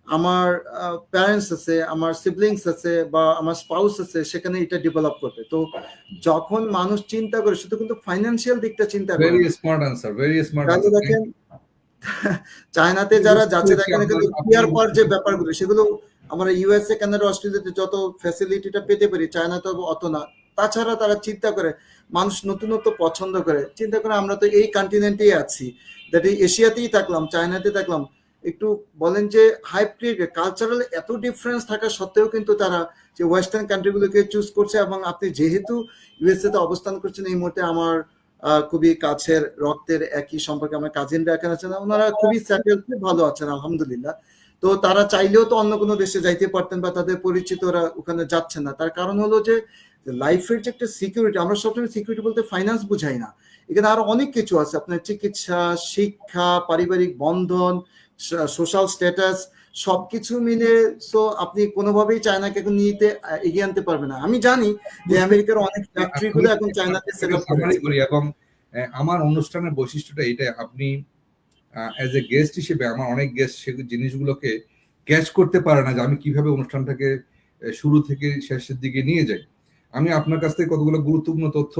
আমার প্যারেন্টস আছে, আমার সিবলিংস আছে বা আমার স্পাউস আছে, সেখানে এটা ডেভেলপ করবে। তো যখন মানুষ চিন্তা করে, শুধু কিন্তু ফাইন্যান্সিয়াল দিকটা চিন্তা করে
ভেরি
না।
স্মার্ট আনসার, ভেরি স্মার্ট
তাহলে
আনসার।
দেখেন চায়নাতে যারা যাচ্ছে, দেখেন এখানে পিয়ার পাওয়ার যে ব্যাপারগুলো, সেগুলো আমরা ইউএসএ, কানাডা, অস্ট্রেলিয়াতে যত ফ্যাসিলিটিটা পেতে পারি, চায়না তো অত না। তাছাড়া তারা চিন্তা করে, মানুষ নতুনত্ব পছন্দ করে, চিন্তা করে আমরা তো এই কন্টিনেন্টেই আছি, দ্যাট এই এশিয়াতেই থাকলাম, চায়নাতে থাকলাম, একটু বলেন যে হাইপ ক্রিয়েট, কালচারাল এত ডিফারেন্স থাকা সত্ত্বেও কিন্তু তারা যে ওয়েস্টার্ন কান্ট্রিগুলোকে চুজ করছে। এবং আপনি যেহেতু ইউএসএ তে অবস্থান করছেন, এই মুহূর্তে আমার খুবই কাছের রক্তের একই সম্পর্কে আমার কাজিনরা এখানে আছেন, ওনারা খুবই সেটেল, খুব ভালো আছেন আলহামদুলিল্লাহ। তো তারা চাইলেও তো অন্য কোনো দেশে যাইতে পারতেন, বা তাদের পরিচিতরা ওখানে যাচ্ছেন না। তার কারণ হলো যে লাইফের যে একটা সিকিউরিটি, আমরা সবসময় সিকিউরিটি বলতে ফাইন্যান্স বুঝাই না, এখানে আরো অনেক কিছু আছে, আপনার চিকিৎসা, শিক্ষা, পারিবারিক বন্ধন, সোশ্যাল স্ট্যাটাস, সবকিছু মিলে। সো আপনি কোনোভাবেই চায়নাকে এখন নিতে এগিয়ে আনতে পারবেন না। আমি জানি যে আমেরিকার অনেক ফ্যাক্টরি গুলো এখন চায়নাতে সেট আপ করেছে।
এবং আমার অনুষ্ঠানের বৈশিষ্ট্যটা এটা, আপনি অ্যাজ এ গেস্ট হিসেবে, আমার অনেক গেস্ট সে জিনিসগুলোকে ক্যাচ করতে পারে না যে আমি কিভাবে অনুষ্ঠানটাকে শুরু থেকে শেষের দিকে নিয়ে যাই। আমি আপনার কাছ থেকে কতগুলো গুরুত্বপূর্ণ তথ্য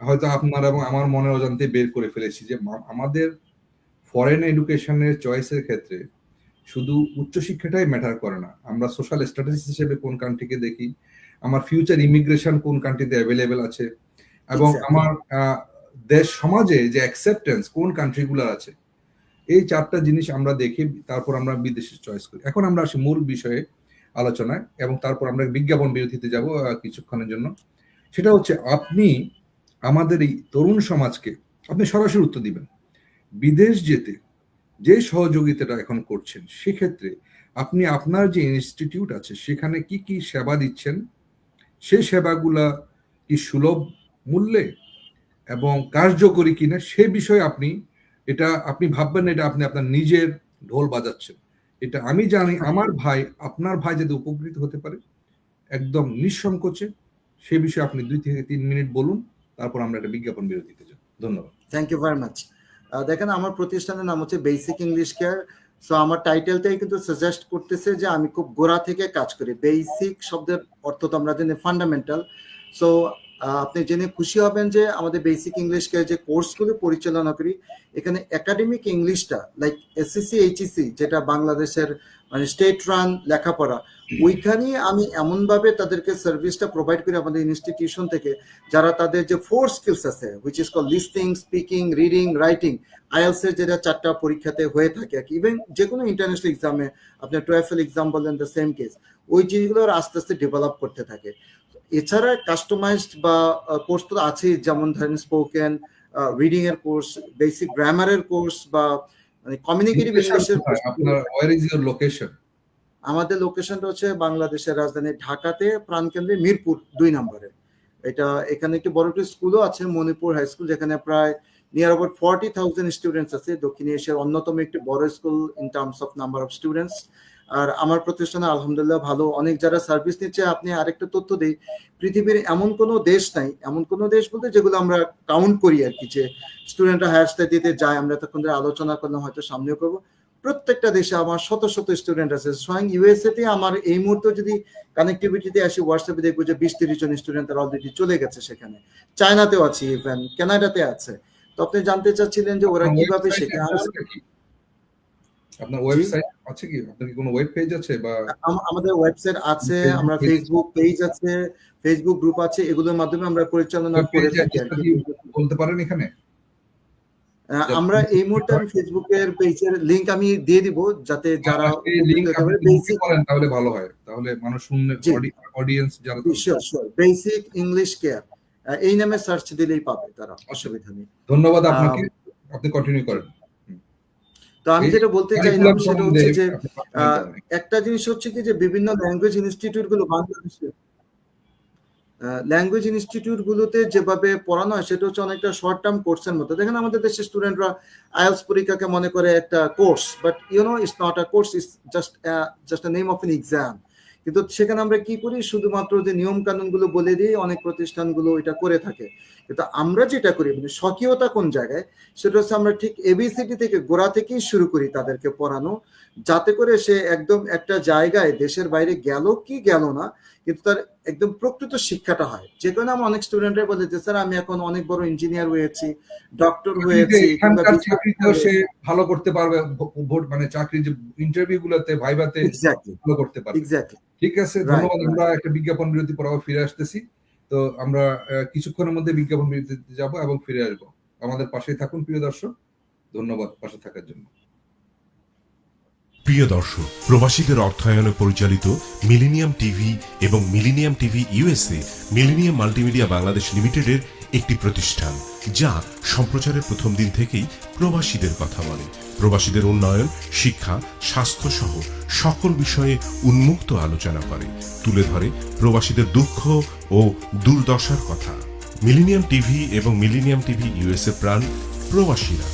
হয়তো আপনার এবং আমার মনে অজান্তে বের করে ফেলেছি, যে আমাদের ফরেন এডুকেশনের চয়েসের ক্ষেত্রে শুধু উচ্চশিক্ষাটাই ম্যাটার করে না। আমরা সোশ্যাল স্ট্যাটাস হিসেবে কোন কান্ট্রিকে দেখি, আমার ফিউচার ইমিগ্রেশন কোন কান্ট্রিতে অ্যাভেলেবেল আছে, এবং আমার দেশ সমাজে যে অ্যাকসেপ্টেন্স কোন কান্ট্রিগুলোর আছে, এই 4টা জিনিস আমরা দেখি, তারপর আমরা বিদেশে চয়েস করি। এখন আমরা আসি মূল বিষয়ে আলোচনায়, এবং তারপর আমরা বিজ্ঞাপন বিরতিতে যাব কিছুক্ষণের জন্য। সেটা হচ্ছে, আপনি আমাদের এই তরুণ সমাজকে আপনি সরাসরি উত্তর দিবেন, বিদেশ যেতে যে সহযোগিতাটা এখন করছেন, সেক্ষেত্রে আপনি আপনার যে ইনস্টিটিউট আছে সেখানে কি কি সেবা দিচ্ছেন, সেই সেবাগুলা কি সুলভ মূল্যে এবং কার্যকরী কিনা, সে বিষয়ে আপনি ভাববেন না এটা আপনি আপনার নিজের ঢোল বাজাচ্ছেন। এটা আমি জানি আমার ভাই, আপনার ভাই যাতে উপকৃত হতে পারে, একদম নিঃসংকোচে সে বিষয়ে আপনি 2 থেকে 3 মিনিট বলুন, তারপর আমরা একটা বিজ্ঞাপন বিরতিতে যাব। ধন্যবাদ।
Thank you very much. দেখেন, আমার প্রতিষ্ঠানের নাম হচ্ছে বেসিক ইংলিশ কেয়ার। সো আমার টাইটেলটাই কিন্তু সাজেস্ট করতেছে যে আমি খুব গোড়া থেকে কাজ করি। বেসিক শব্দের অর্থ তো আমরা জানি ফান্ডামেন্টাল। সো আপনি জেনে খুশি হবেন যে আমাদের বেসিক ইংলিশ কেয়ার যে কোর্সগুলো পরিচালনা করি, এখানে একাডেমিক ইংলিশটা লাইক এসএসসি, এইচএসসি, যেটা বাংলাদেশের মানে স্টেট রান লেখাপড়া, ওইখানে আমি এমনভাবে তাদেরকে সার্ভিসটা প্রোভাইড করি আমাদের ইনস্টিটিউশন থেকে, যারা তাদের যে 4 স্কিলস আছে, which is call listening, speaking, reading, writing, IELTS এর যেটা 4টা পরীক্ষাতে হয়ে থাকে আর কি, ইভেন যে কোনো ইন্টারন্যাশনাল এক্সামে, আপনার TOEFL এক্সাম বলেন, দ্য সেম কেস, ওই জিনিসগুলো আস্তে আস্তে ডেভেলপ করতে থাকে। এছাড়া কাস্টমাইজড বা কোর্স তো আছেই, যেমন ধরেন স্পোকেন, রিডিং এর কোর্স, বেসিক গ্রামারের কোর্স, বা মানে কমিউনিকেটিভ ইংলিশের কোর্স।
আপনার ওয়্যার ইজ ইওর লোকেশন?
আমাদের লোকেশনটা হচ্ছে বাংলাদেশের রাজধানী ঢাকাতে, প্রাণকেন্দ্রে মিরপুর 2 নম্বরে। এখানে একটি বড় একটি স্কুলও আছে, মণিপুর হাই স্কুল, যেখানে প্রায় নিয়ার অ্যাবাউট 40,000 স্টুডেন্টস আছে। দক্ষিণ এশিয়ার অন্যতম একটি বড় school in terms of number of students. আর আমার প্রতিষ্ঠানে আলহামদুলিল্লাহ ভালো, অনেক যারা সার্ভিস নিচ্ছে। আপনি আরেকটা তথ্য দিই, পৃথিবীর এমন কোনো দেশ নাই, এমন কোনো দেশ বলতে যেগুলো আমরা কাউন্ট করি আর কি, যে স্টুডেন্টরা হায়ার স্টাডিতে যায়, আমরা তখন আলোচনা করলাম, হয়তো সামনেও করবো, প্রত্যেকটা দেশে আমার শত শত স্টুডেন্ট আছে। স্বয়ং ইউএসএ তে আমার এই মুহূর্তে যদি কানেক্টিভিটিতে আসি, হোয়াটসঅ্যাপে দেখবো যে 20-30 জন স্টুডেন্ট তারা অলরেডি চলে গেছে সেখানে। চায়নাতেও আছে, ইভেন কানাডাতে আছে। তো আপনি জানতে চাচ্ছিলেন যে ওরা কিভাবে শেখে।
আপনার ওয়েবসাইট আছে কি? আপনার কি কোনো ওয়েব পেজ আছে বা?
আমাদের ওয়েবসাইট আছে, আমরা ফেসবুক পেজ আছে, ফেসবুক গ্রুপ আছে, এগুলোর মাধ্যমে আমরা পরিচালনা করে থাকি আর কি।
বলতে পারেন এখানে?
আমরা এই মুহূর্তে আমি ফেসবুকের পেজের লিংক আমি দিয়ে দিব, যাতে যারা
বেসিক করেন তাহলে ভালো হয়, তাহলে মানুষ শুনলে, অডিয়েন্স যারা।
শিওর, বেসিক ইংলিশ কেয়ার এই নামে সার্চ দিলেই পাবে তারা, অসুবিধা নেই।
ধন্যবাদ আপনাকে, আপনি কন্টিনিউ করেন।
তো আমি যেটা বলতে চাইলাম সেটা হচ্ছে যে একটা জিনিস হচ্ছে কি, যে বিভিন্ন ল্যাঙ্গুয়েজ ইনস্টিটিউট গুলো বাংলাদেশে, ল্যাঙ্গুয়েজ ইনস্টিটিউট গুলোতে যেভাবে পড়ানো হয় সেটা হচ্ছে অনেকটা শর্ট টার্ম কোর্সের মতো। দেখেন আমাদের দেশের স্টুডেন্টরা আইএলটিএস পরীক্ষাকে মনে করে একটা course, but it's not a course, it's just a name of N exam. কিন্তু সেখানে আমরা কি করি, শুধুমাত্র যে নিয়ম কানুন গুলো বলে দিই, অনেক প্রতিষ্ঠানগুলো এটা করে থাকে। কিন্তু আমরা যেটা করি, মানে স্বকীয়তা কোন জায়গায়, সেটা হচ্ছে আমরা ঠিক এবিসিডি থেকে গোড়া থেকেই শুরু করি তাদেরকে পড়ানো, যাতে করে সে একদম একটা জায়গায় দেশের বাইরে গেল কি গেল না, কিন্তু তার একদম প্রকৃত শিক্ষাটা হয়। যে কারণে আমার অনেক স্টুডেন্টরা বলে যে স্যার আমি এখন অনেক বড় ইঞ্জিনিয়ার হয়েছি, ডক্টর হয়েছি,
সে ভালো করতে পারবে, মানে চাকরি যে ইন্টারভিউ গুলোতে, ভাইভাতে ভালো করতে পারবে। ঠিক আছে, ধন্যবাদ। আমরা একটা বিজ্ঞাপন বিরতি পর ফিরে আসতেছি। তো আমরা কিছুক্ষণের মধ্যে বিজ্ঞাপন বিরতিতে যাব এবং ফিরে আসবো। আমাদের পাশেই থাকুন প্রিয় দর্শক, ধন্যবাদ পাশে থাকার জন্য।
প্রিয় দর্শক, প্রবাসীদের অর্থায়নে পরিচালিত মিলেনিয়াম টিভি এবং millennium TV USA millennium multimedia Bangladesh লিমিটেডের একটি প্রতিষ্ঠান, যা সম্প্রচারের প্রথম দিন থেকেই প্রবাসীদের কথা বলে। প্রবাসীদের উন্নয়ন, শিক্ষা, স্বাস্থ্য সহ সকল বিষয়ে উন্মুক্ত আলোচনা করে, তুলে ধরে প্রবাসীদের দুঃখ ও দুর্দশার কথা। মিলেনিয়াম টিভি এবং মিলেনিয়াম টিভি ইউএসএ প্রাণ প্রবাসীরা।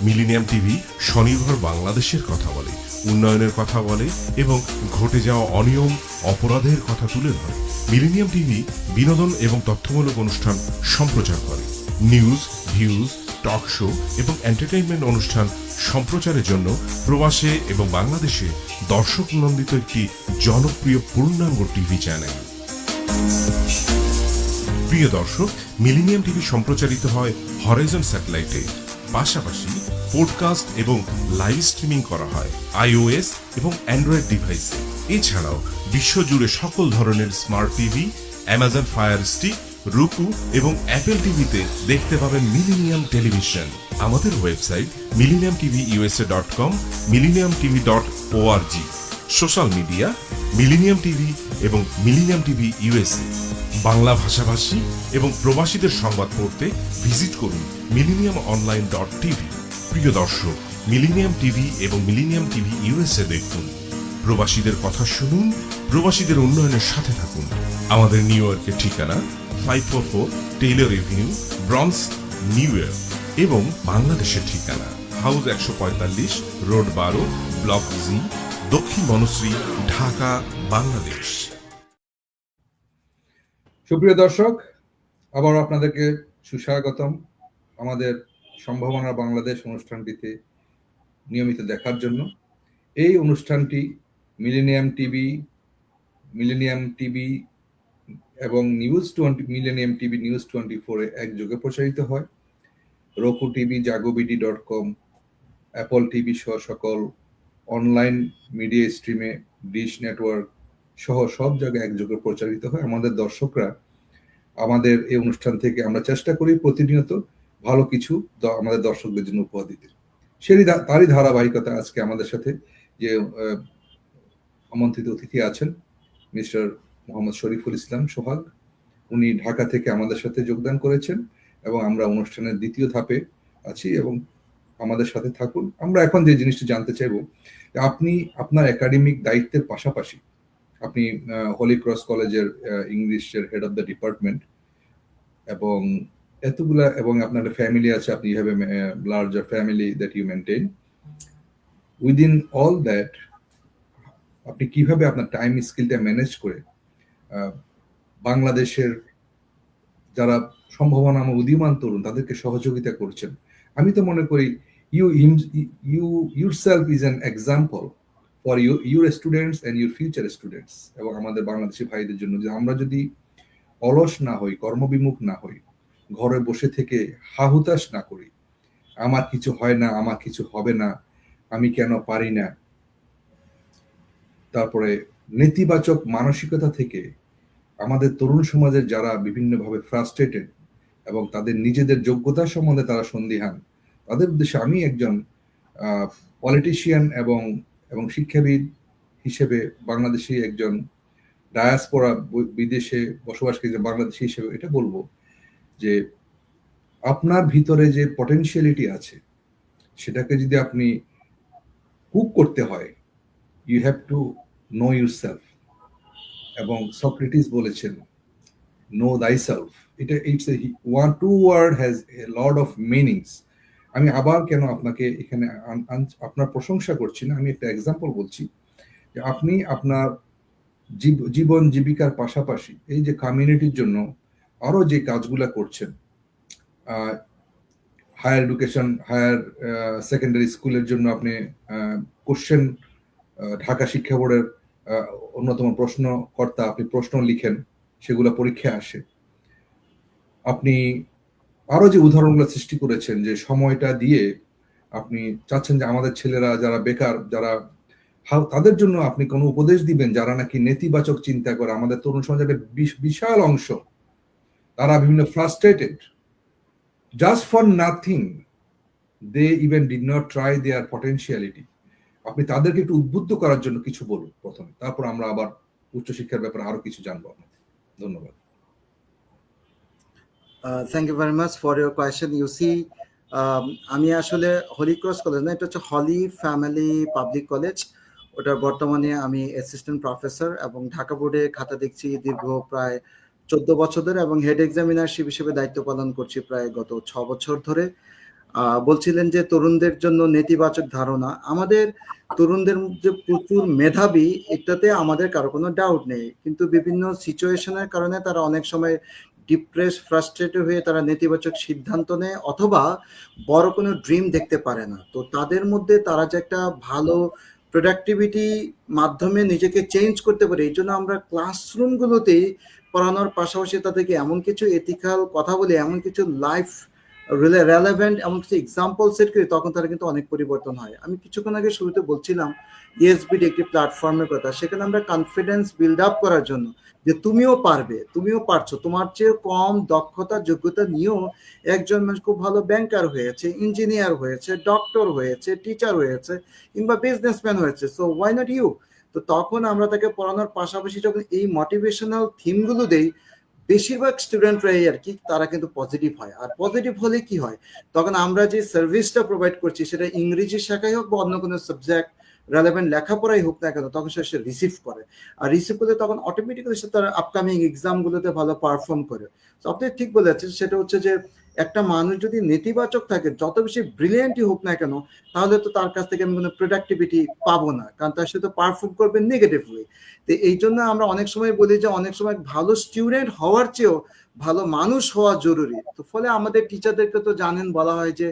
মিলেনিয়াম টিভি স্বনির্ভর বাংলাদেশের কথা বলে, উন্নয়নের কথা বলে এবং ঘটে যাওয়া অনিয়ম, অপরাধের কথা তুলে ধরে। মিলেনিয়াম টিভি বিনোদন এবং তথ্যমূলক অনুষ্ঠান সম্প্রচার করে। নিউজ, ভিউজ, টক শো এবং এন্টারটেইনমেন্ট অনুষ্ঠান সম্প্রচারের জন্য প্রবাসে এবং বাংলাদেশে দর্শক নন্দিত একটি জনপ্রিয় পূর্ণাঙ্গ টিভি চ্যানেল। প্রিয় দর্শক, মিলেনিয়াম টিভি সম্প্রচারিত হয় হরাইজন স্যাটেলাইটে। পাশাপাশি পডকাস্ট এবং লাইভ স্ট্রিমিং করা হয় আইওএস এবং অ্যান্ড্রয়েড ডিভাইসে। এছাড়াও বিশ্বজুড়ে সকল ধরনের smart TV, Amazon fire stick, রুকু এবং অ্যাপেল টিভিতে দেখতে পাবেন মিলেনিয়াম টেলিভিশন। আমাদের website millenniumtvusa.com, millenniumtv.org। Social media millennium TV এবং মিলেনিয়াম টিভি ইউএসএ। বাংলা ভাষাভাষী এবং প্রবাসীদের সংবাদ পড়তে ভিজিট করুন millenniumonline.tv। প্রিয় দর্শক, মিলেনিয়াম টিভি এবং মিলেনিয়াম টিভি ইউএসএ দেখুন, প্রবাসীদের কথা শুনুন, প্রবাসীদের উন্নয়নের সাথে থাকুন। আমাদের নিউ ইয়র্কের ঠিকানা 544 টেইলর এভিনিউ, ব্রনক্স, নিউ ইয়র্ক, এবং বাংলাদেশের ঠিকানা হাউস 145, রোড 12, ব্লক জি, দক্ষিণ বনশ্রী, ঢাকা, বাংলাদেশ।
সুপ্রিয় দর্শক, আবার আপনাদেরকে সুস্বাগতম আমাদের সম্ভাবনা বাংলাদেশ অনুষ্ঠানটিতে নিয়মিত দেখার জন্য। এই অনুষ্ঠানটি মিলেনিয়াম টিভি এবং মিলেনিয়াম টিভি নিউজ 24 একযোগে প্রচারিত হয়। roku TV, jagobidi.com, Apple TV সহ সকল অনলাইন মিডিয়া স্ট্রিমে, ডিশ নেটওয়ার্ক সহ সব জায়গায় একযোগে প্রচারিত হয়। আমাদের দর্শকরা আমাদের এই অনুষ্ঠান থেকে আমরা চেষ্টা করি প্রতিনিয়ত ভালো কিছু আমাদের দর্শকদের জন্য উপহার দিতে। তারই ধারাবাহিকতা আজকে আমাদের সাথে যে আমন্ত্রিত অতিথি আছেন মিস্টার মোহাম্মদ শরীফুল ইসলাম সোহাগ। উনি ঢাকা থেকে আমাদের সাথে যোগদান করেছেন এবং আমরা অনুষ্ঠানের দ্বিতীয় ধাপে আছি এবং আমাদের সাথে থাকুন। আমরা এখন যে জিনিসটা জানতে চাইব, আপনি আপনার একাডেমিক দায়িত্বের পাশাপাশি আপনি হোলি ক্রস কলেজের ইংলিশের হেড অফ দ্য ডিপার্টমেন্ট এবং এতগুলা, এবং আপনার ফ্যামিলি আছে, আপনি have a larger family that you maintain. Within all that, আপনি কিভাবে আপনার টাইম স্কিলটা ম্যানেজ করে বাংলাদেশের যারা সম্ভাবনাময় উদীয়মান তরুণ তাদেরকে সহযোগিতা করছেন। আমি তো মনে করি you you yourself is an example for your students and your future students, এবং আমাদের বাংলাদেশি ভাইদের জন্য যে আমরা যদি অলস না হই, কর্মবিমুখ না হই, ঘরে বসে থেকে হাহুতাশ না করি, আমার কিছু হয় না, আমার কিছু হবে না, আমি কেন পারি না, তারপরে নেতিবাচক মানসিকতা থেকে আমাদের তরুণ সমাজের যারা বিভিন্নভাবে ফ্রাস্ট্রেটেড এবং তাদের নিজেদের যোগ্যতা সম্বন্ধে তারা সন্দিহান, তাদের উদ্দেশ্যে আমি একজন পলিটিশিয়ান এবং এবং শিক্ষাবিদ হিসেবে, বাংলাদেশি একজন ডায়াসপোরা বিদেশে বসবাসকারী বাংলাদেশি হিসেবে এটা বলবো যে আপনার ভিতরে যে পটেনশিয়ালিটি আছে সেটাকে যদি আপনি কুক করতে হয়, you have to know yourself. এবং সক্রেটিস বলেছেন নো thyself, এটা it's a one two word has a lot of meanings. আমি আবার কেন আপনাকে এখানে আপনার প্রশংসা করছি না, আমি একটা এক্সাম্পল বলছি যে আপনি আপনার জীবন জীবিকার পাশাপাশি এই যে কমিউনিটির জন্য আরো যে কাজগুলা করছেন, হায়ার এডুকেশন, হায়ার সেকেন্ডারি স্কুলের জন্য আপনি কোশ্চেন, ঢাকা শিক্ষা বোর্ডের অন্যতম প্রশ্নকর্তা, আপনি প্রশ্ন লিখেন, সেগুলো পরীক্ষায় আসে। আপনি আরো যে উদাহরণগুলো সৃষ্টি করেছেন যে সময়টা দিয়ে আপনি চাচ্ছেন যে আমাদের ছেলেরা যারা বেকার, যারা তাদের জন্য আপনি কোনো উপদেশ দিবেন যারা নাকি নেতিবাচক চিন্তা করে। আমাদের তরুণ সমাজের একটা বিশাল অংশ তারা বিভিন্ন frustrated, just for nothing, they even did not try their potentiality. আপনি তাদেরকে একটু উদ্বুদ্ধ করার জন্য কিছু বলুন প্রথমে, তারপর আমরা আবার উচ্চশিক্ষার ব্যাপারে আরো কিছু জানবো। ধন্যবাদ।
Thank you very much for your question. You see, আমি আসলে হলি ক্রস কলেজ না, এটা হচ্ছে হলি ফ্যামিলি পাবলিক কলেজ, ওটার বর্তমানে আমি অ্যাসিস্ট্যান্ট প্রফেসর এবং ঢাকা বোর্ডে খাতা দেখছি দীর্ঘ প্রায় 14 বছর ধরে, এবং হেড এক্সামিনারশিপ হিসেবে দায়িত্ব পালন করছি প্রায় গত 6 বছর ধরে। বলছিলেন যে তরুণদের জন্য নেতিবাচক ধারণা, আমাদের তরুণদের মধ্যে প্রচুর মেধাবী, এটাতে আমাদের কারো কোনো ডাউট নেই, কিন্তু বিভিন্ন সিচুয়েশনের কারণে তারা অনেক সময় ডিপ্রেস, ফ্রাস্ট্রেটেড হয়ে তারা নেতিবাচক সিদ্ধান্ত নেয় অথবা বড় কোনো ড্রিম দেখতে পারে না। তো তাদের মধ্যে তারা যে একটা ভালো প্রোডাক্টিভিটি মাধ্যমে নিজেকে চেঞ্জ করতে পারে, এই জন্য আমরা ক্লাসরুমগুলোতেই পড়ানোর পাশাপাশি তাদেরকে এমন কিছু এথিক্যাল কথা বলি, এমন কিছু লাইফ রেলেভেন্ট এমন কিছু এক্সাম্পল সেট করি, তখন তারা কিন্তু অনেক পরিবর্তন হয়। আমি কিছুক্ষণ আগে শুরুতে বলছিলাম ইএসবিডি একটি প্ল্যাটফর্মের কথা, সেখানে আমরা কনফিডেন্স বিল্ড আপ করার জন্য যে তুমিও পারবে, তুমিও পারছো, তোমার চেয়ে কম দক্ষতা যোগ্যতা নিয়েও একজন মানুষ খুব ভালো ব্যাংকার হয়েছে, ইঞ্জিনিয়ার হয়েছে, ডক্টর হয়েছে, টিচার হয়েছে, কিংবা বিজনেসম্যান হয়েছে, সো ওয়াই নট ইউ। তো তখন আমরা তাকে পড়ানোর পাশাপাশি যখন এই মোটিভেশনাল থিমগুলো দেই, বেশিরভাগ স্টুডেন্টরাই আর কি তারা কিন্তু পজিটিভ হয়। আর পজিটিভ হলে কি হয়, তখন আমরা যে সার্ভিসটা প্রোভাইড করছি সেটা ইংরেজি শেখাই হোক বা অন্য কোনো সাবজেক্ট রেলেভেন্ট লেখাপড়াই হোক না কেন, তখন সে রিসিভ করে, আর রিসিভ করলে তখন অটোমেটিক্যালি সে তার আপকামিং এক্সামগুলোতে ভালো পারফর্ম করে। তো আপনি ঠিক বলেছেন, সেটা হচ্ছে যে একটা মানুষ যদি নেতিবাচক থাকে, যত বেশি ব্রিলিয়েন্টই হোক না কেন, তাহলে তো তার কাছ থেকে আমি কোনো প্রোডাক্টিভিটি পাবো না, কারণ তার সাথে পারফর্ম করবে নেগেটিভলি। তো এই জন্য আমরা অনেক সময় বলি যে অনেক সময় ভালো স্টুডেন্ট হওয়ার চেয়েও ভালো মানুষ হওয়া জরুরি। তো ফলে আমাদের টিচারদেরকে তো জানেন, বলা হয় যে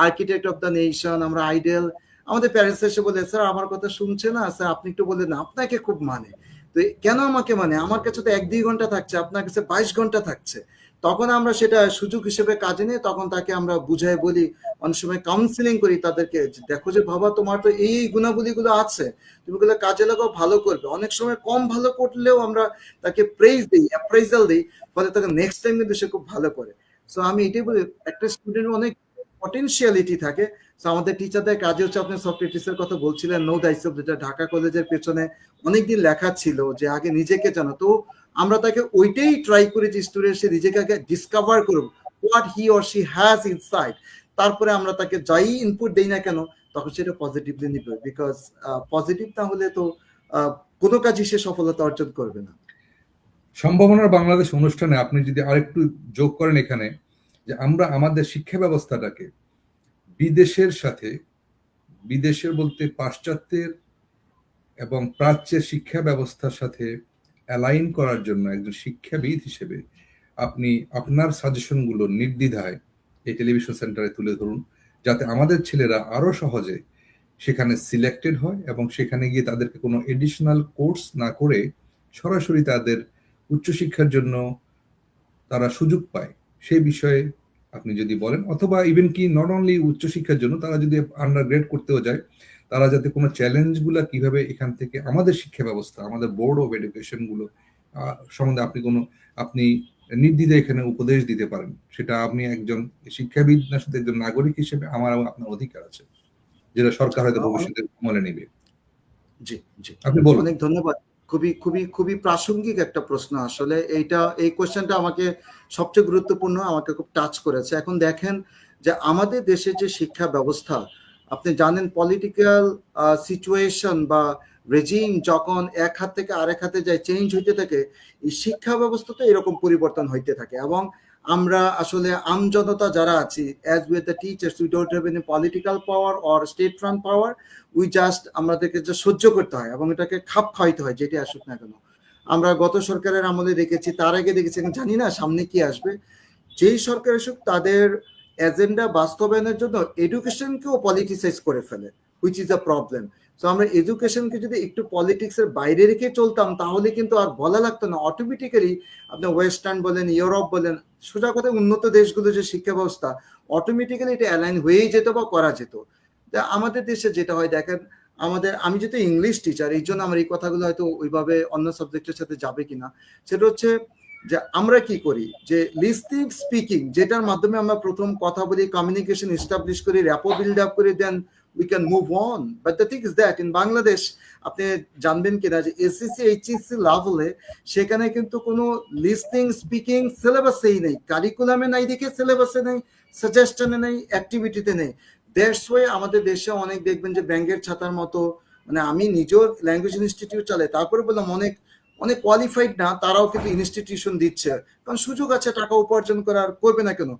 আর্কিটেক্ট অফ দ্য নেশন, আমরা আইডল। আমাদের প্যারেন্টস এসে বলে, স্যার আমার কথা শুনছে না, স্যার আপনি একটু বললেন না, আপনাকে খুব মানে। তো কেন আমাকে মানে, আমার কাছে তো 1-2 ঘন্টা থাকছে, আপনার কাছে 22 ঘন্টা থাকছে। তখন আমরা সেটা সুযোগ হিসেবে কাজে নিয়ে তখন তাকে আমরা বুঝাই বলি, অনেক সময় কাউন্সিলিং করি তাদেরকে, দেখো যে বাবা তোমার তো এই গুণাবলীগুলো আছে, তুমি গুলো কাজে লাগাও, ভালো করবে। অনেক সময় কম ভালো করলেও আমরা তাকে প্রেইজ দিই, অ্যাপ্রাইজাল দিই, ফলে তাকে নেক্সট টাইম কিন্তু সে খুব ভালো করে। সো আমি এটাই বলি, একটা স্টুডেন্ট অনেক পটেনশিয়ালিটি থাকে। সো আমাদের টিচারদের কাজে হচ্ছে, আপনি সক্রেটিসের কথা বলছিলেন, নো দাইসেলফ, যেটা ঢাকা কলেজের পেছনে অনেকদিন লেখা ছিল যে আগে নিজেকে জানো। তো আমরা তাকে ওইটাই ট্রাই করি যে স্টুডেন্ট সে নিজেকে আগে ডিসকভার করুক, what he or she has inside, তারপরে আমরা তাকে যাই ইনপুট দেই না কেন তখন সেটা পজিটিভলি নিবে, বিকজ পজিটিভ না হলে তো কোনো কাজই সে সফলতা অর্জন করবে না।
সম্ভাবনার বাংলাদেশ অনুষ্ঠানে আপনি যদি আরেকটু যোগ করেন এখানে, যে আমরা আমাদের শিক্ষা ব্যবস্থাটাকে বিদেশের সাথে, বিদেশের বলতে পাশ্চাত্যের এবং প্রাচ্যের শিক্ষা ব্যবস্থার সাথে অ্যালাইন করার জন্য একজন শিক্ষাবিদ হিসেবে আপনি আপনার সাজেশনগুলো নির্দ্বিধায় এই টেলিভিশন সেন্টারে তুলে ধরুন, যাতে আমাদের ছেলেরা আরো সহজে সেখানে সিলেক্টেড হয় এবং সেখানে গিয়ে তাদেরকে কোনো এডিশনাল কোর্স না করে সরাসরি তাদের উচ্চশিক্ষার জন্য তারা সুযোগ পায় সেই বিষয়ে আপনি যদি বলেন, অথবা ইভেন কি নট অনলি উচ্চশিক্ষার জন্য, তারা যদি আন্ডারগ্রেড করতেও যায়, তারা যাতে কোনো চ্যালেঞ্জগুলো কিভাবে এখান থেকে আমাদের শিক্ষা ব্যবস্থা, আমাদের বোর্ড অফ এডুকেশন গুলো সম্বন্ধে আপনি নির্দ্বিধায় এখানে উপদেশ দিতে পারেন, সেটা আপনি একজন শিক্ষাবিদ না শুধু একজন নাগরিক হিসেবে আমার আপনার অধিকার আছে, যেটা সরকার হয়তো ভবিষ্যতে আমলে নেবে।
জি জি,
আপনি বলুন।
অনেক ধন্যবাদ। খুবই খুবই খুবই প্রাসঙ্গিক একটা প্রশ্ন আসলে। এই কোশ্চেনটা আমাকে সবচেয়ে গুরুত্বপূর্ণ, আমাকে খুব টাচ করেছে। এখন দেখেন যে আমাদের দেশে যে শিক্ষা ব্যবস্থা, আপনি জানেন পলিটিক্যাল সিচুয়েশন বা রেজিম যখন এক হাত থেকে আরেক হাতে যায়, চেঞ্জ হইতে থাকে, এই শিক্ষা ব্যবস্থাতে এরকম পরিবর্তন হইতে থাকে। এবং আমরা আসলে আমজনতা যারা আছি, as with the teachers, we don't have any political power or state run power, we just আমাদেরকে যা সহ্য করতে হয় এবং এটাকে খাপ খাওয়াইতে হয়, যেটি আসুক না কেন। আমরা গত সরকারের আমলে দেখেছি, তার আগে দেখেছি, জানি না সামনে কি আসবে। যেই সরকার আসুক তাদের এজেন্ডা বাস্তবায়নের জন্য এডুকেশনকেও পলিটিসাইজ করে ফেলে, হুইচ ইজ আ প্রবলেম। তো আমরা এডুকেশনকে যদি একটু পলিটিক্সের বাইরে রেখে চলতাম তাহলে কিন্তু আর বলা লাগতো না, অটোমেটিক্যালি আপনি ওয়েস্টার্ন বলেন, ইউরোপ বলেন, সোজা কথা উন্নত দেশগুলো যে শিক্ষা ব্যবস্থা, অটোমেটিক্যালি এটা অ্যালাইন হয়েই যেত বা করা যেত। আমাদের দেশে যেটা হয় দেখেন, আমি যেহেতু ইংলিশ টিচার, এই জন্য আমার এই কথাগুলো হয়তো ওইভাবে অন্য সাবজেক্টের সাথে যাবে কিনা, সেটা হচ্ছে যে আমরা কি করি, যে লিসনিং স্পিকিং, যেটার মাধ্যমে আমরা প্রথম কথা বলি, কমিউনিকেশন এস্টাবলিশ করি, র্যাপো বিল্ড আপ করে, then we can move on. But the thing is that in Bangladesh, আপনি জানবেন কিনা যে এসএসসি এইচএসসি লেভেলে সেখানে কিন্তু কোনো লিসনিং স্পিকিং সিলেবাসেই নেই, কারিকুলামে নাই, দেখে সিলেবাসে নেই, সাজেশনে নেই, অ্যাক্টিভিটিতে নেই। দ্যাটস ওয়ে আমাদের দেশে অনেক দেখবেন যে ব্যাঙ্গের ছাতার মতো, মানে আমি নিজের ল্যাঙ্গুয়েজ ইনস্টিটিউট চালাই, তারপরে বললাম অনেক অনেক কোয়ালিফাইড না তারাও কিন্তু ইনস্টিটিউশন দিচ্ছে, কারণ সুযোগ আছে টাকা উপার্জন করার, করবে না কেন?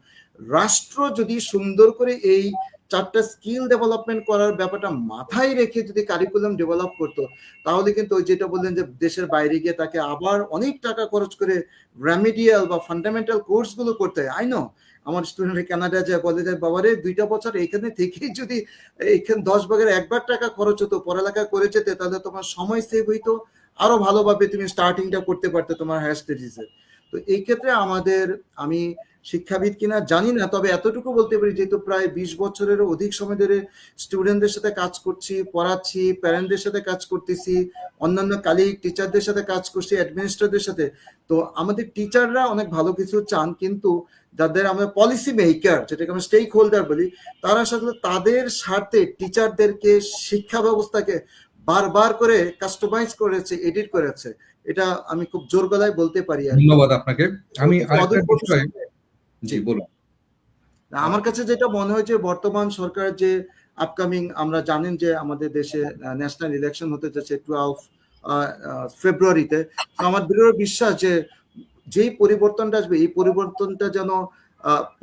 রাষ্ট্র যদি সুন্দর করে এই 4টা স্কিল ডেভেলপমেন্ট করার ব্যাপারটা মাথায় রেখে যদি কারিকুলাম ডেভেলপ করতো, তাহলে কিন্তু ওই যেটা বললেন যে দেশের বাইরে গিয়ে তাকে আবার অনেক টাকা খরচ করে রেমিডিয়াল বা ফান্ডামেন্টাল কোর্স গুলো করতে হয়। আই নো আমার স্টুডেন্ট কানাডা যায়, বলে যায় বাবারে 2টা বছর এখানে থেকেই যদি এখানে 10 ভাগের 1 ভাগ টাকা খরচ হতো, পড়ালেখা করে যেতে, তাহলে তোমার সময় সেভ হইতো, আরো ভালোভাবে তুমি স্টার্টিংটা করতে পারতে তোমার হায়ার স্টাডিজে। তো এই ক্ষেত্রে আমি শিক্ষাবিদ কিনা জানি না, তবে এতটুকু বলতে পারি, যেহেতু প্রায় 20 বছরেরও অধিক সময় ধরে স্টুডেন্টদের সাথে কাজ করছি, পড়াচ্ছি, প্যারেন্টদের সাথে কাজ করতেছি, অন্যান্য কালিগ টিচারদের সাথে কাজ করছি, অ্যাডমিনিস্ট্রেটরদের সাথে। তো আমাদের টিচাররা অনেক ভালো কিছু চান, কিন্তু যাদের আমরা পলিসি মেকার, যেটাকে আমরা স্টেক হোল্ডার বলি, তারা আসলে তাদের স্বার্থে টিচারদেরকে, শিক্ষা ব্যবস্থাকে বারবার করে কাস্টমাইজ করেছে, এডিট করেছে। এটা আমি খুব জোর গলায় বলতে পারি।
ধন্যবাদ আপনাকে। আমি আরেকটা বিষয়, জি বলুন।
আমার কাছে যেটা মনে হয় যে বর্তমান সরকার যে আপকামিং, আমরা জানেন যে আমাদের দেশে ন্যাশনাল ইলেকশন হতে যাচ্ছে 12 ফেব্রুয়ারিতে। আমার দৃঢ় বিশ্বাস যে যেই পরিবর্তনটা আসবে, এই পরিবর্তনটা যেন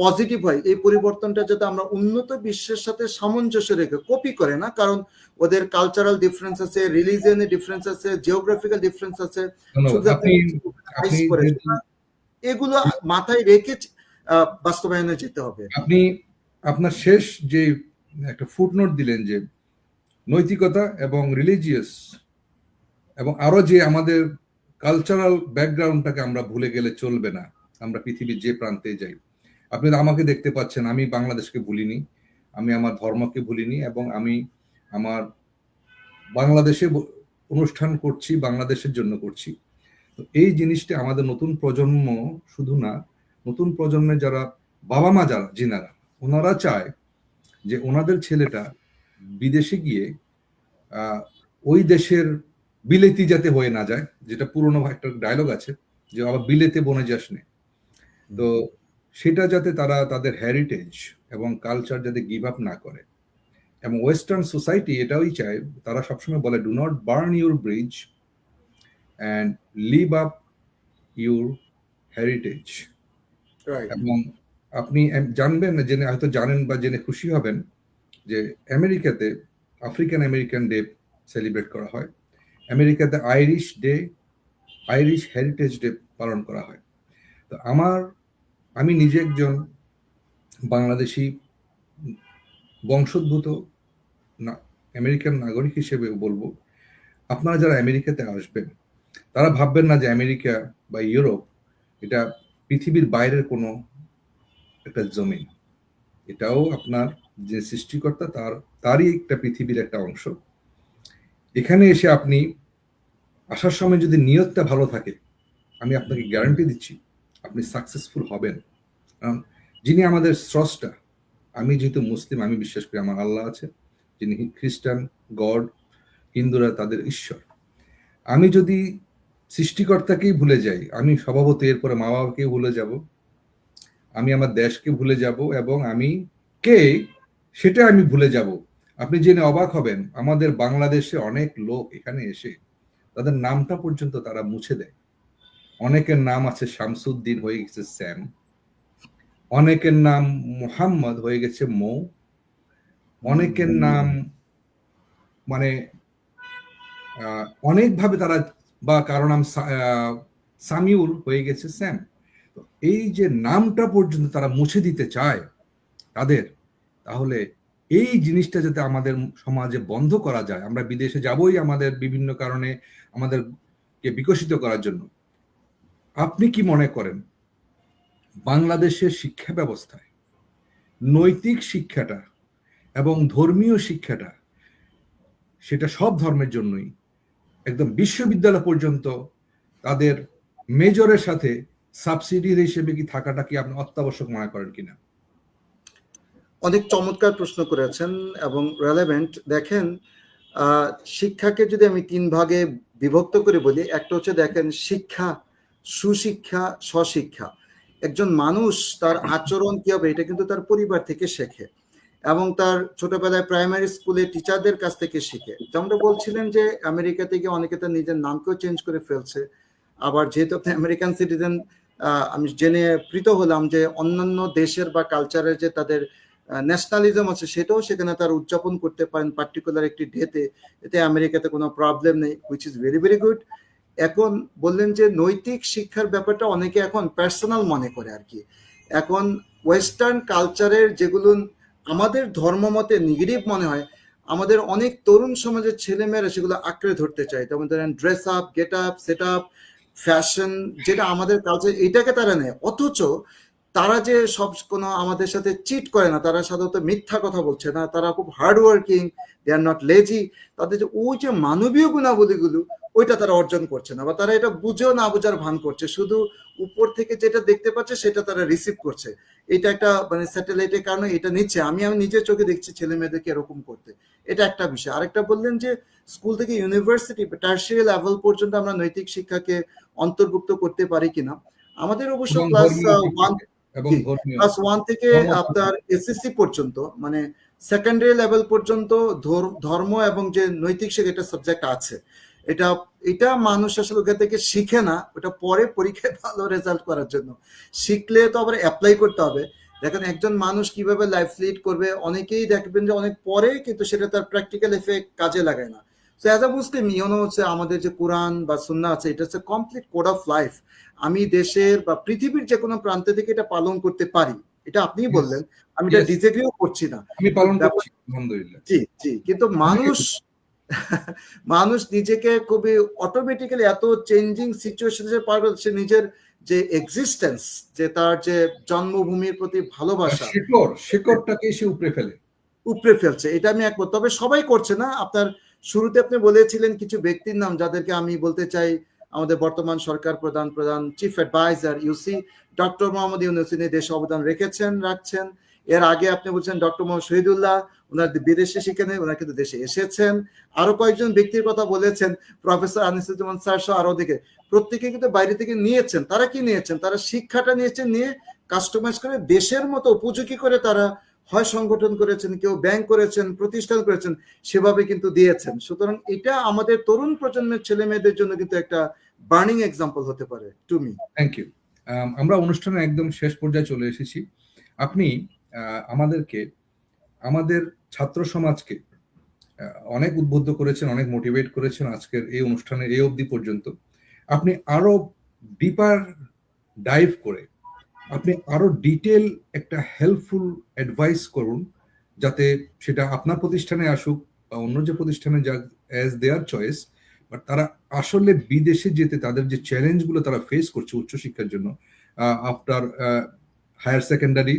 পজিটিভ হয়, এই পরিবর্তনটা যাতে আমরা উন্নত বিশ্বের সাথে সামঞ্জস্য রেখে, কপি করে না, কারণ ওদের কালচারাল ডিফারেন্স আছে, রিলিজিয়নের ডিফারেন্স আছে, জিওগ্রাফিক্যাল ডিফারেন্স আছে, এগুলো মাথায় রেখে বাস্তবায়নে যেতে হবে।
আপনি আপনার শেষ যে একটা ফুটনোট দিলেন যে নৈতিকতা এবং রিলিজিয়াস এবং আরো যে আমাদের কালচারাল ব্যাকগ্রাউন্ডটাকে আমরা ভুলে গেলে চলবে না, আমরা পৃথিবীর যে প্রান্তে যাই। আপনি আমাকে দেখতে পাচ্ছেন, আমি বাংলাদেশকে ভুলিনি, আমি আমার ধর্মকে ভুলিনি, এবং আমি আমার বাংলাদেশে অনুষ্ঠান করছি, বাংলাদেশের জন্য করছি। তো এই জিনিসটা আমাদের নতুন প্রজন্ম, শুধু না, নতুন প্রজন্মের যারা বাবা মা যারা যিনারা, ওনারা চায় যে ওনাদের ছেলেটা বিদেশে গিয়ে ওই দেশের বিলেতি যাতে হয়ে না যায়, যেটা পুরনো একটা ডায়লগ আছে যে আবার বিলেতে বনে যাস নে। তো সেটা যাতে তারা তাদের হেরিটেজ এবং কালচার যাতে গিভ আপ না করে, এবং ওয়েস্টার্ন সোসাইটি এটাই চায়, তারা সবসময় বলে do not burn your bridge and live up your heritage. এবং আপনি জানবেন, জেনে হয়তো জানেন বা জেনে খুশি হবেন যে আমেরিকাতে আফ্রিকান আমেরিকান ডে সেলিব্রেট করা হয়, আমেরিকাতে আইরিশ হেরিটেজ ডে পালন করা হয়। তো আমি নিজে একজন বাংলাদেশি বংশোদ্ভূত আমেরিকান নাগরিক হিসেবে বলবো, আপনারা যারা আমেরিকাতে আসবেন তারা ভাববেন না যে আমেরিকা বা ইউরোপ এটা পৃথিবীর বাইরের কোনো একটা জমিন। এটাও আপনার যে সৃষ্টিকর্তা তারই একটা পৃথিবীর একটা অংশ। এখানে এসে আপনি আসার সময় যদি নিয়তটা ভালো থাকে, আমি আপনাকে গ্যারান্টি দিচ্ছি আপনি সাকসেসফুল হবেন। কারণ যিনি আমাদের স্রষ্টা, আমি যেহেতু মুসলিম, আমি বিশ্বাস করি আমার আল্লাহ আছে, যিনি খ্রিস্টান গড, হিন্দুরা তাদের ঈশ্বর। আমি যদি সৃষ্টিকর্তাকেই ভুলে যাই, আমি স্বভাবত এরপরে মা বাবাকেও ভুলে যাব, আমি আমার দেশকে ভুলে যাব, এবং আমি কে সেটা আমি ভুলে যাব। আপনি জেনে অবাক হবেন, আমাদের বাংলাদেশে অনেক লোক এখানে এসে তাদের নামটা পর্যন্ত তারা মুছে দেয়। অনেকের নাম আছে শামসুদ্দিন, হয়ে গেছে স্যাম। অনেকের নাম মোহাম্মদ, হয়ে গেছে মৌ। অনেকের নাম মানে অনেকভাবে তারা, বা কারো নাম সামিউল, হয়ে গেছে স্যাম। তো এই যে নামটা পর্যন্ত তারা মুছে দিতে চায় তাদের, তাহলে এই জিনিসটা যাতে আমাদের সমাজে বন্ধ করা যায়, আমরা বিদেশে যাবই আমাদের বিভিন্ন কারণে আমাদেরকে বিকশিত করার জন্য। আপনি কি মনে করেন বাংলাদেশের শিক্ষা ব্যবস্থায় নৈতিক শিক্ষাটা এবং ধর্মীয় শিক্ষাটা, সেটা সব ধর্মের জন্যই একদম বিশ্ববিদ্যালয় পর্যন্ত তাদের মেজরের সাথে সাবসিডির হিসেবে কি থাকাটা কি আপনি অত্যাবশ্যক মনে করেন কিনা?
অনেক চমৎকার প্রশ্ন করেছেন এবং রেলেভেন্ট। দেখেন, শিক্ষাকে যদি আমি 3 ভাগে বিভক্ত করে বলি, একটা হচ্ছে দেখেন শিক্ষা, সুশিক্ষা, স্বশিক্ষা। একজন মানুষ তার আচরণ কি হবে এটা কিন্তু তার পরিবার থেকে শেখে, এবং তার ছোটবেলায় প্রাইমারি স্কুলে টিচারদের কাছ থেকে শিখে। যেমনটা বলছিলেন যে আমেরিকা থেকে অনেকে তার নিজের নামকেও চেঞ্জ করে ফেলছে। আবার যেহেতু আপনি আমেরিকান সিটিজেন, আমি জেনে প্রীত হলাম যে অন্যান্য দেশের বা কালচারের যে তাদের ন্যাশনালিজম আছে সেটাও সেখানে তারা উদযাপন করতে পারেন পার্টিকুলার একটি ডেতে। এতে আমেরিকাতে কোনো প্রবলেম নেই, which is very very good. এখন বললেন যে নৈতিক শিক্ষার ব্যাপারটা অনেকে এখন পার্সোনাল মনে করে আর কি। এখন ওয়েস্টার্ন কালচারের যেগুলো আমাদের ধর্ম মতে নেগেটিভ মনে হয়, আমাদের অনেক তরুণ সমাজের ছেলেমেয়েরা সেগুলো আঁকড়ে ধরতে চায়। যেমন ধরেন dress up, get up, set up, fashion, যেটা আমাদের কালচার, এটাকে তারা নেয়। অথচ তারা যে সব কোনো আমাদের সাথে চিট করে না, তারা সাধারণত মিথ্যা কথা বলছে না, তারা খুব hard working, they are not lazy. তাদের যে ওই যে মানবীয় গুণাবলীগুলো ওইটা তারা অর্জন করছে না, বা তারা এটা বুঝেও না বোঝার ভান করছে, শুধু উপর থেকে যেটা দেখতে পাচ্ছে সেটা তারা রিসিভ করছে। এটা একটা মানে স্যাটেলাইটের কারণে এটা নিচ্ছে। আমি নিজের চোখে দেখছি ছেলে মেয়েদেরকে এরকম করতে। এটা একটা বিষয়। আরেকটা বললেন যে স্কুল থেকে ইউনিভার্সিটি টার্সিয়ারি লেভেল পর্যন্ত আমরা নৈতিক শিক্ষাকে অন্তর্ভুক্ত করতে পারি কিনা। আমাদের অবশ্য
এবং
ক্লাস
ধর্মীয়
1
এবং ধর্মীয়
ক্লাস 1 থেকে
ধর্ম-
আপনার এসএসসি পর্যন্ত, মানে সেকেন্ডারি লেভেল পর্যন্ত ধর্ম এবং যে নৈতিক শিক্ষা এটা সাবজেক্ট আছে। এটা এটা মানুষ আসলে ওখান থেকে শিখে না, ওটা পরে পরীক্ষায় ভালো রেজাল্ট করার জন্য শিখলে তো আবার অ্যাপ্লাই করতে হবে। দেখেন একজন মানুষ কিভাবে লাইফ লিড করবে, অনেকেই দেখবেন যে অনেক পরে কিন্তু সেটা তার প্র্যাকটিক্যাল এফেক্ট কাজে লাগায় না। So as a Muslim you know হচ্ছে আমাদের যে কোরআন বা সুন্নাহ আছে, এটা হচ্ছে কমপ্লিট কোড অফ লাইফ। আমি দেশের বা পৃথিবীর যে কোনো প্রান্তে থেকে এটা পালন করতে পারি, এটা আপনিই বললেন, আমি এটা
Yes.
ডিসএগ্রিও করছি না।
আমি পালন করছি আলহামদুলিল্লাহ।
জি জি, কিন্তু মানুষ নিজেকে খুবই অটোমেটিক্যালি এত চেঞ্জিং সিচুয়েশনে পারবে, সে নিজের যে এক্সিস্টেন্স, যে তার যে জন্মভূমির প্রতি ভালোবাসা,
শিকড়টাকে সে উপড়ে ফেলে।
উপড়ে ফেলছে। এটা আমি একমত, তবে সবাই করছে না। আপনার শুরুতে আপনি বলেছিলেন কিছু ব্যক্তির নাম, যাদেরকে আমি বলতে চাই আমাদের বর্তমান সরকার প্রধান চিফ অ্যাডভাইজার ইউসি ডক্টর মোহাম্মদ ইউনূস, তিনি দেশে অবদান রাখছেন। এর আগে আপনি বলছেন ডক্টর মোহাম্মদ শহীদুল্লাহ, ওনার বিদেশে শিখে নেই, ওনার কিন্তু দেশে এসেছেন। আরো কয়েকজন ব্যক্তির কথা বলেছেন, প্রফেসর আনিসুজ্জামান স্যার সহ আরো দিকে, প্রত্যেকে কিন্তু বাইরে থেকে নিয়েছেন। তারা কি নিয়েছেন? তারা শিক্ষাটা নিয়েছেন, নিয়ে কাস্টমাইজ করে দেশের মতো উপযোগী করে তারা হয় সংগঠন করেছেন, কেউ ব্যাংক করেছেন, প্রতিষ্ঠান করেছেন, সেভাবে কিন্তু দিয়েছেন। সুতরাং এটা আমাদের তরুণ প্রজন্মের ছেলে মেয়েদের জন্য কিন্তু একটা বার্নিং এক্সাম্পল হতে পারে টু মি।
Thank you. আমরা অনুষ্ঠানের একদম শেষ পর্যায়ে চলে এসেছি। আপনি আমাদেরকে, আমাদের ছাত্র সমাজকে অনেক উদ্বুদ্ধ করেছেন, অনেক মোটিভেট করেছেন আজকের এই অনুষ্ঠানে এই অবধি পর্যন্ত। আপনি আরো ডিপার ডাইভ করে আপনি আরো ডিটেল একটা হেল্পফুল অ্যাডভাইস করুন, যাতে সেটা আপনার প্রতিষ্ঠানে আসুক বা অন্য যে প্রতিষ্ঠানে যাক, অ্যাজ দেয়ার চয়েস, বাট তারা আসলে বিদেশে যেতে তাদের যে চ্যালেঞ্জগুলো তারা ফেস করছে উচ্চশিক্ষার জন্য, আফটার হায়ার সেকেন্ডারি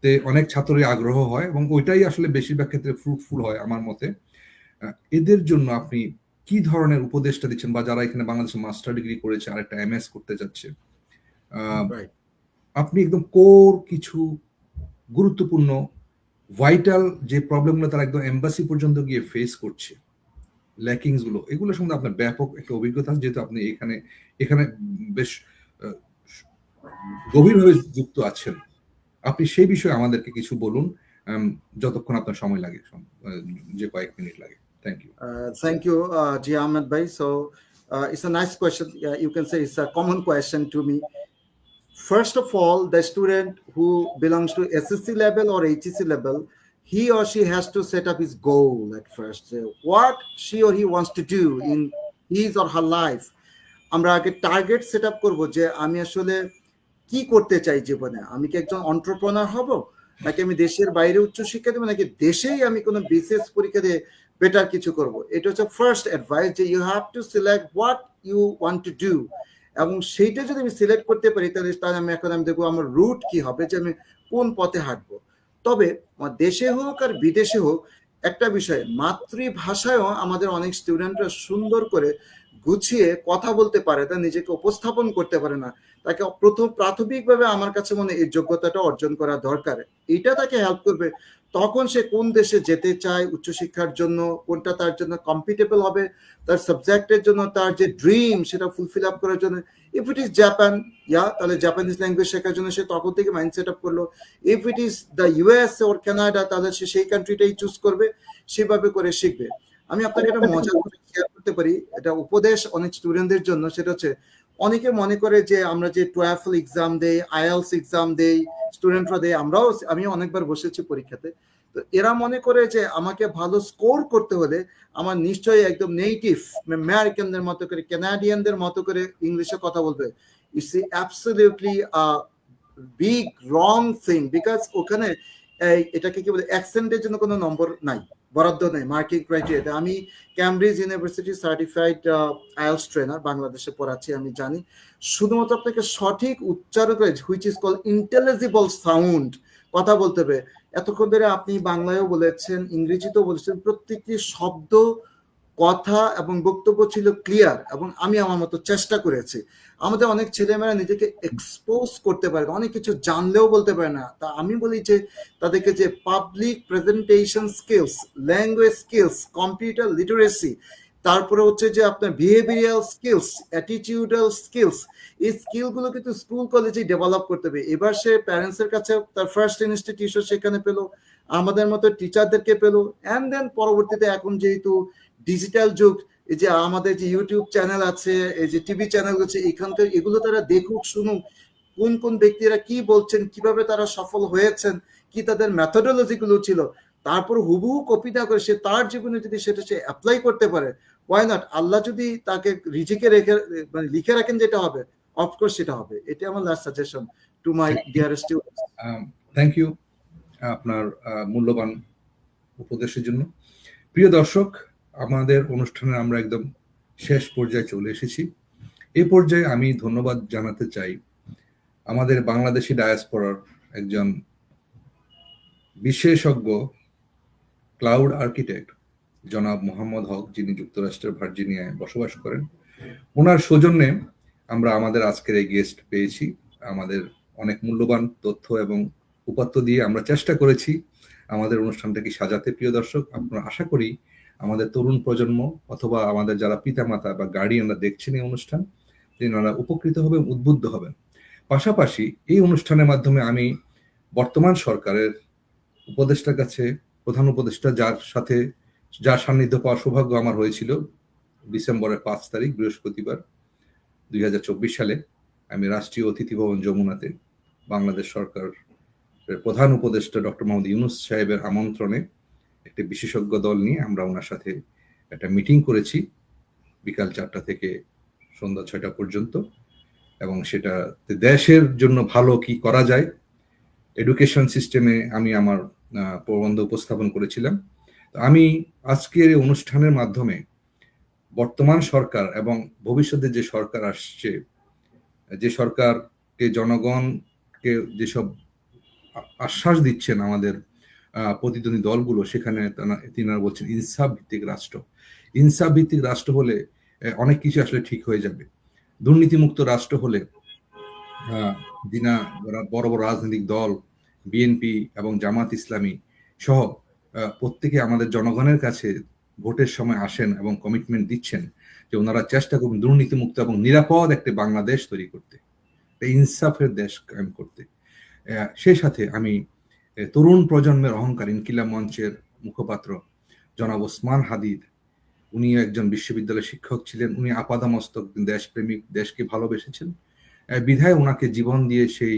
তে অনেক ছাত্রের আগ্রহ হয় এবং ওইটাই আসলে বেশিরভাগ ক্ষেত্রে ফ্রুটফুল হয় আমার মতে। এদের জন্য আপনি কি ধরনের উপদেশটা দিচ্ছেন, বা যারা এখানে বাংলাদেশে মাস্টার ডিগ্রি করেছে আর একটা এমএস করতে যাচ্ছে,
রাইট।
আপনি একদম কোর কিছু গুরুত্বপূর্ণ ভাইটাল যে প্রবলেমগুলো তারা একদম এম্বাসি পর্যন্ত গিয়ে ফেস করছে, ল্যাকিংস গুলো, এগুলো সম্বন্ধে আপনার ব্যাপক একটা অভিজ্ঞতা আছে, যেহেতু আপনি এখানে এখানে বেশ আহ, গভীরভাবে যুক্ত আছেন। আপনি সেই বিষয়ে আমাদেরকে কিছু বলুন, যতক্ষণ আপনার সময় লাগে, যে কয়েক মিনিট লাগে। Thank you.
Thank you, Jia Ahmed Bhai. So it's a nice question. You can say it's a common question to me. First of all, the student who belongs to SSC level or HEC level, he or she has to set up his goal at first. So what she or he wants to do in his or her life. আমরা আগে target set up করবো যে আমি আসলে কি করতে চাই জীবনে। আমি কি একজন এন্টারপ্রেনার হব, নাকি আমি দেশের বাইরে উচ্চশিক্ষা দেবো, নাকি দেশেই আমি কোনো বিসিএস পরীক্ষা দিয়ে বেটার কিছু করব। এটা হচ্ছে ফার্স্ট অ্যাডভাইস, যে you have to select what you want to do. এবং সেইটা যদি আমি সিলেক্ট করতে পারি, তাহলে আমি দেখবো আমার রুট কি হবে, যে আমি কোন পথে হাঁটবো। তবে আমার দেশে হোক আর বিদেশে হোক, একটা বিষয়, মাতৃভাষায়ও আমাদের অনেক স্টুডেন্টরা সুন্দর করে গুছিয়ে কথা বলতে পারে, তা নিজেকে উপস্থাপন করতে পারে না। তাকে প্রাথমিকভাবে আমার কাছে মনে হয় এই যোগ্যতাটা অর্জন করা দরকার। এটা তাকে হেল্প করবে তখন সে কোন দেশে যেতে চায় উচ্চশিক্ষার জন্য, কোনটা তার জন্য কম্পিটেবল হবে, তার সাবজেক্টের জন্য, তার যে ড্রিম সেটা ফুলফিল আপ করার জন্য। ইফ ইট ইজ জাপান, তাহলে জাপানিজ ল্যাঙ্গুয়েজ শেখার জন্য সে তখন থেকে মাইন্ড সেট আপ করলো। If it is the US or Canada, তাহলে সে সেই কান্ট্রিটাই চুজ করবে, সেভাবে করে শিখবে। আমি আপনাকে একটা মজা করে শেয়ার করতে পারি, এটা উপদেশ অনেক স্টুডেন্টদের জন্য। সেটা হচ্ছে, অনেকে মনে করে যে আমরা যে TOEFL এক্সাম দেই, IELTS এক্সাম দেই, স্টুডেন্টরা দেয়, আমিও অনেকবার বসেছি পরীক্ষাতে। তো এরা মনে করে যে আমাকে ভালো স্কোর করতে হলে আমার নিশ্চয়ই একদম নেটিভ আমেরিকানদের মতো করে, কানাডিয়ানদের মতো করে ইংলিশে কথা বলবে। It's absolutely big wrong thing, because ওখানে এটাকে কি বলে, অ্যাকসেন্টের জন্য কোনো নম্বর নাই, বরাদ্দ নেই মার্কিং ক্রাইটেরিয়াতে। আমি Cambridge university certified IELTS trainer, বাংলাদেশে পড়াচ্ছি, আমি জানি শুধুমাত্র আপনাকে সঠিক উচ্চারণ করে, which is call intelligible sound, কথা বলতে হবে। এতক্ষণ ধরে আপনি বাংলায়ও বলেছেন, ইংরেজিতেও বলেছেন, প্রত্যেকটি শব্দ, কথা এবং বক্তব্য ছিল ক্লিয়ার, এবং আমি আমার মতো চেষ্টা করেছি। আমাদের অনেক ছেলেমেয়েরা নিজেকে এক্সপোজ করতে পারে, অনেক কিছু জানলেও বলতে পারে না। তা আমি বলি যে তাদেরকে যে public presentation skills, language skills, computer literacy, তারপরে হচ্ছে যে আপনার বিহেভিয়ারাল স্কিলস, অ্যাটিটিউডাল স্কিলস, এই স্কিলগুলো কিন্তু স্কুল কলেজে ডেভেলপ করতে হবে। এবার সে প্যারেন্টসের কাছে তার ফার্স্ট ইনস্টিটিউশন সেখানে পেলো, আমাদের মতো টিচারদেরকে পেলো, অ্যান্ড দেন পরবর্তীতে এখন যেহেতু ডিজিটাল যুগ, এই যে আমাদের যে ইউটিউব চ্যানেল আছে, এই যে টিভি চ্যানেল আছে, এখানকার এগুলো তারা দেখুক, শুনুক, কোন কোন ব্যক্তিরা কি বলছেন, কিভাবে তারা সফল হয়েছেন, কি তাদের মেথোডোলজি গুলো ছিল, তারপর হুবহু কপি না করে সে তার জীবনে যদি সেটা সে অ্যাপ্লাই করতে পারে, ওয়াই নট? আল্লাহ যদি তাকে রিজিকে রেখে মানে লিখে রাখেন যেটা হবে, অফকোর্স সেটা হবে। এটা আমার last suggestion to my dearest students.
Thank you আপনার মূল্যবান উপদেশের জন্য। প্রিয় দর্শক, আমাদের অনুষ্ঠানে আমরা একদম শেষ পর্যায়ে চলে এসেছি। এই পর্যায়ে আমি ধন্যবাদ জানাতে চাই আমাদের বাংলাদেশি ডায়াসপোরার একজন বিশেষজ্ঞ ক্লাউড আর্কিটেক্ট জনাব মোহাম্মদ হক, যিনি যুক্তরাষ্ট্রের ভার্জিনিয়ায় বসবাস করেন। ওনার সৌজন্যে আমরা আমাদের আজকের এই গেস্ট পেয়েছি। আমাদের অনেক মূল্যবান তথ্য এবং উপাত্ত দিয়ে আমরা চেষ্টা করেছি আমাদের অনুষ্ঠানটাকে সাজাতে। প্রিয় দর্শক, আপনারা আশা করি আমাদের তরুণ প্রজন্ম অথবা আমাদের যারা পিতামাতা বা গার্ডিয়ানরা দেখছেন এই অনুষ্ঠান, তিনারা উপকৃত হবেন, উদ্বুদ্ধ হবেন। পাশাপাশি এই অনুষ্ঠানের মাধ্যমে আমি বর্তমান সরকারের উপদেষ্টার কাছে, প্রধান উপদেষ্টা যার সান্নিধ্য পাওয়ার সৌভাগ্য আমার হয়েছিল ডিসেম্বরের 5 তারিখ বৃহস্পতিবার 2024 সালে, আমি রাষ্ট্রীয় অতিথি ভবন যমুনাতে বাংলাদেশ সরকার প্রধান উপদেষ্টা ডক্টর মোহাম্মদ ইউনূস সাহেবের আমন্ত্রণে একটি বিশেষজ্ঞ দল নিয়ে আমরা ওনার সাথে একটা মিটিং করেছি বিকাল 4টা থেকে সন্ধ্যা 6টা পর্যন্ত, এবং সেটা দেশের জন্য ভালো কি করা যায় এডুকেশন সিস্টেমে আমি আমার প্রবন্ধ উপস্থাপন করেছিলাম। আমি আজকের এই অনুষ্ঠানের মাধ্যমে বর্তমান সরকার এবং ভবিষ্যতে যে সরকার আসছে, যে সরকারকে জনগণকে যেসব আশ্বাস দিচ্ছেন আমাদের প্রতিদ্বন্দ্বী দলগুলো, সেখানে তিনারা বলছেন ইনসাফ ভিত্তিক রাষ্ট্র। ইনসাফ ভিত্তিক রাষ্ট্র হলে অনেক কিছু আসলে ঠিক হয়ে যাবে। দুর্নীতিমুক্ত রাষ্ট্র হলে বড় বড় রাজনৈতিক দল বিএনপি এবং জামাত ইসলামী সহ প্রত্যেকে আমাদের জনগণের কাছে ভোটের সময় আসেন এবং কমিটমেন্ট দিচ্ছেন যে ওনারা চেষ্টা করবেন দুর্নীতিমুক্ত এবং নিরাপদ একটা বাংলাদেশ তৈরি করতে, ইনসাফের দেশ কায়েম করতে। সেই সাথে আমি তরুণ প্রজন্মের অহংকার ইনকিলাব মঞ্চের মুখপাত্র জনাব ওসমান হাদির, উনি একজন বিশ্ববিদ্যালয়ের শিক্ষক ছিলেন, উনি আপাদমস্তক দেশপ্রেমিক, দেশকে ভালোবেসেছেন, বিধায় ওনাকে জীবন দিয়ে সেই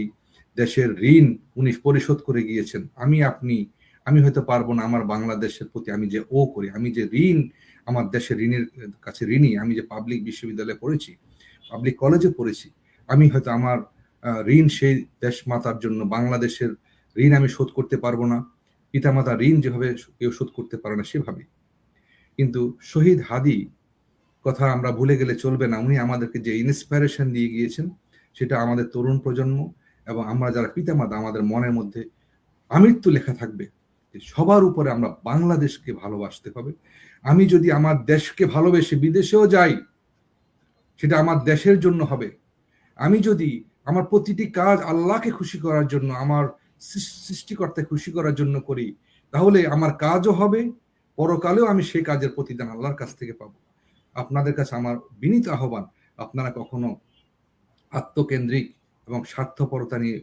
দেশের ঋণ উনি পরিশোধ করে গিয়েছেন। আমি হয়তো পারবো না আমার বাংলাদেশের প্রতি আমি যে করি, আমি যে ঋণ আমার দেশের ঋণের কাছে ঋণী, আমি যে পাবলিক বিশ্ববিদ্যালয়ে পড়েছি, পাবলিক কলেজে পড়েছি, আমি হয়তো আমার ঋণ সেই দেশ মাতার জন্য বাংলাদেশের ঋণ আমি শোধ করতে পারবো না, পিতামাতার ঋণ যেভাবে কেউ শোধ করতে পারে না সেভাবে। কিন্তু শহীদ হাদি কথা আমরা ভুলে গেলে চলবে না। উনি আমাদেরকে যে ইন্সপিরেশন দিয়ে গিয়েছেন সেটা আমাদের তরুণ প্রজন্ম এবং আমরা যারা পিতামাতা, আমাদের মনের মধ্যে আমৃত্যু লেখা থাকবে যে সবার উপরে আমরা বাংলাদেশকে ভালোবাসতে হবে। আমি যদি আমার দেশকে ভালোবেসে বিদেশেও যাই, সেটা আমার দেশের জন্য হবে। আমি যদি আমার প্রতিটি কাজ আল্লাহকে খুশি করার জন্য, আমার সৃষ্টিকর্তাকে খুশি করার জন্য করি, তাহলে আমার কাজও হবে, পরকালেও আমি সেই কাজের প্রতিদান আল্লাহর কাছ থেকে পাবো। আপনাদের কাছে আমার বিনীত আহ্বান, আপনারা কখনো আত্মকেন্দ্রিক এবং স্বার্থপরতা নিয়ে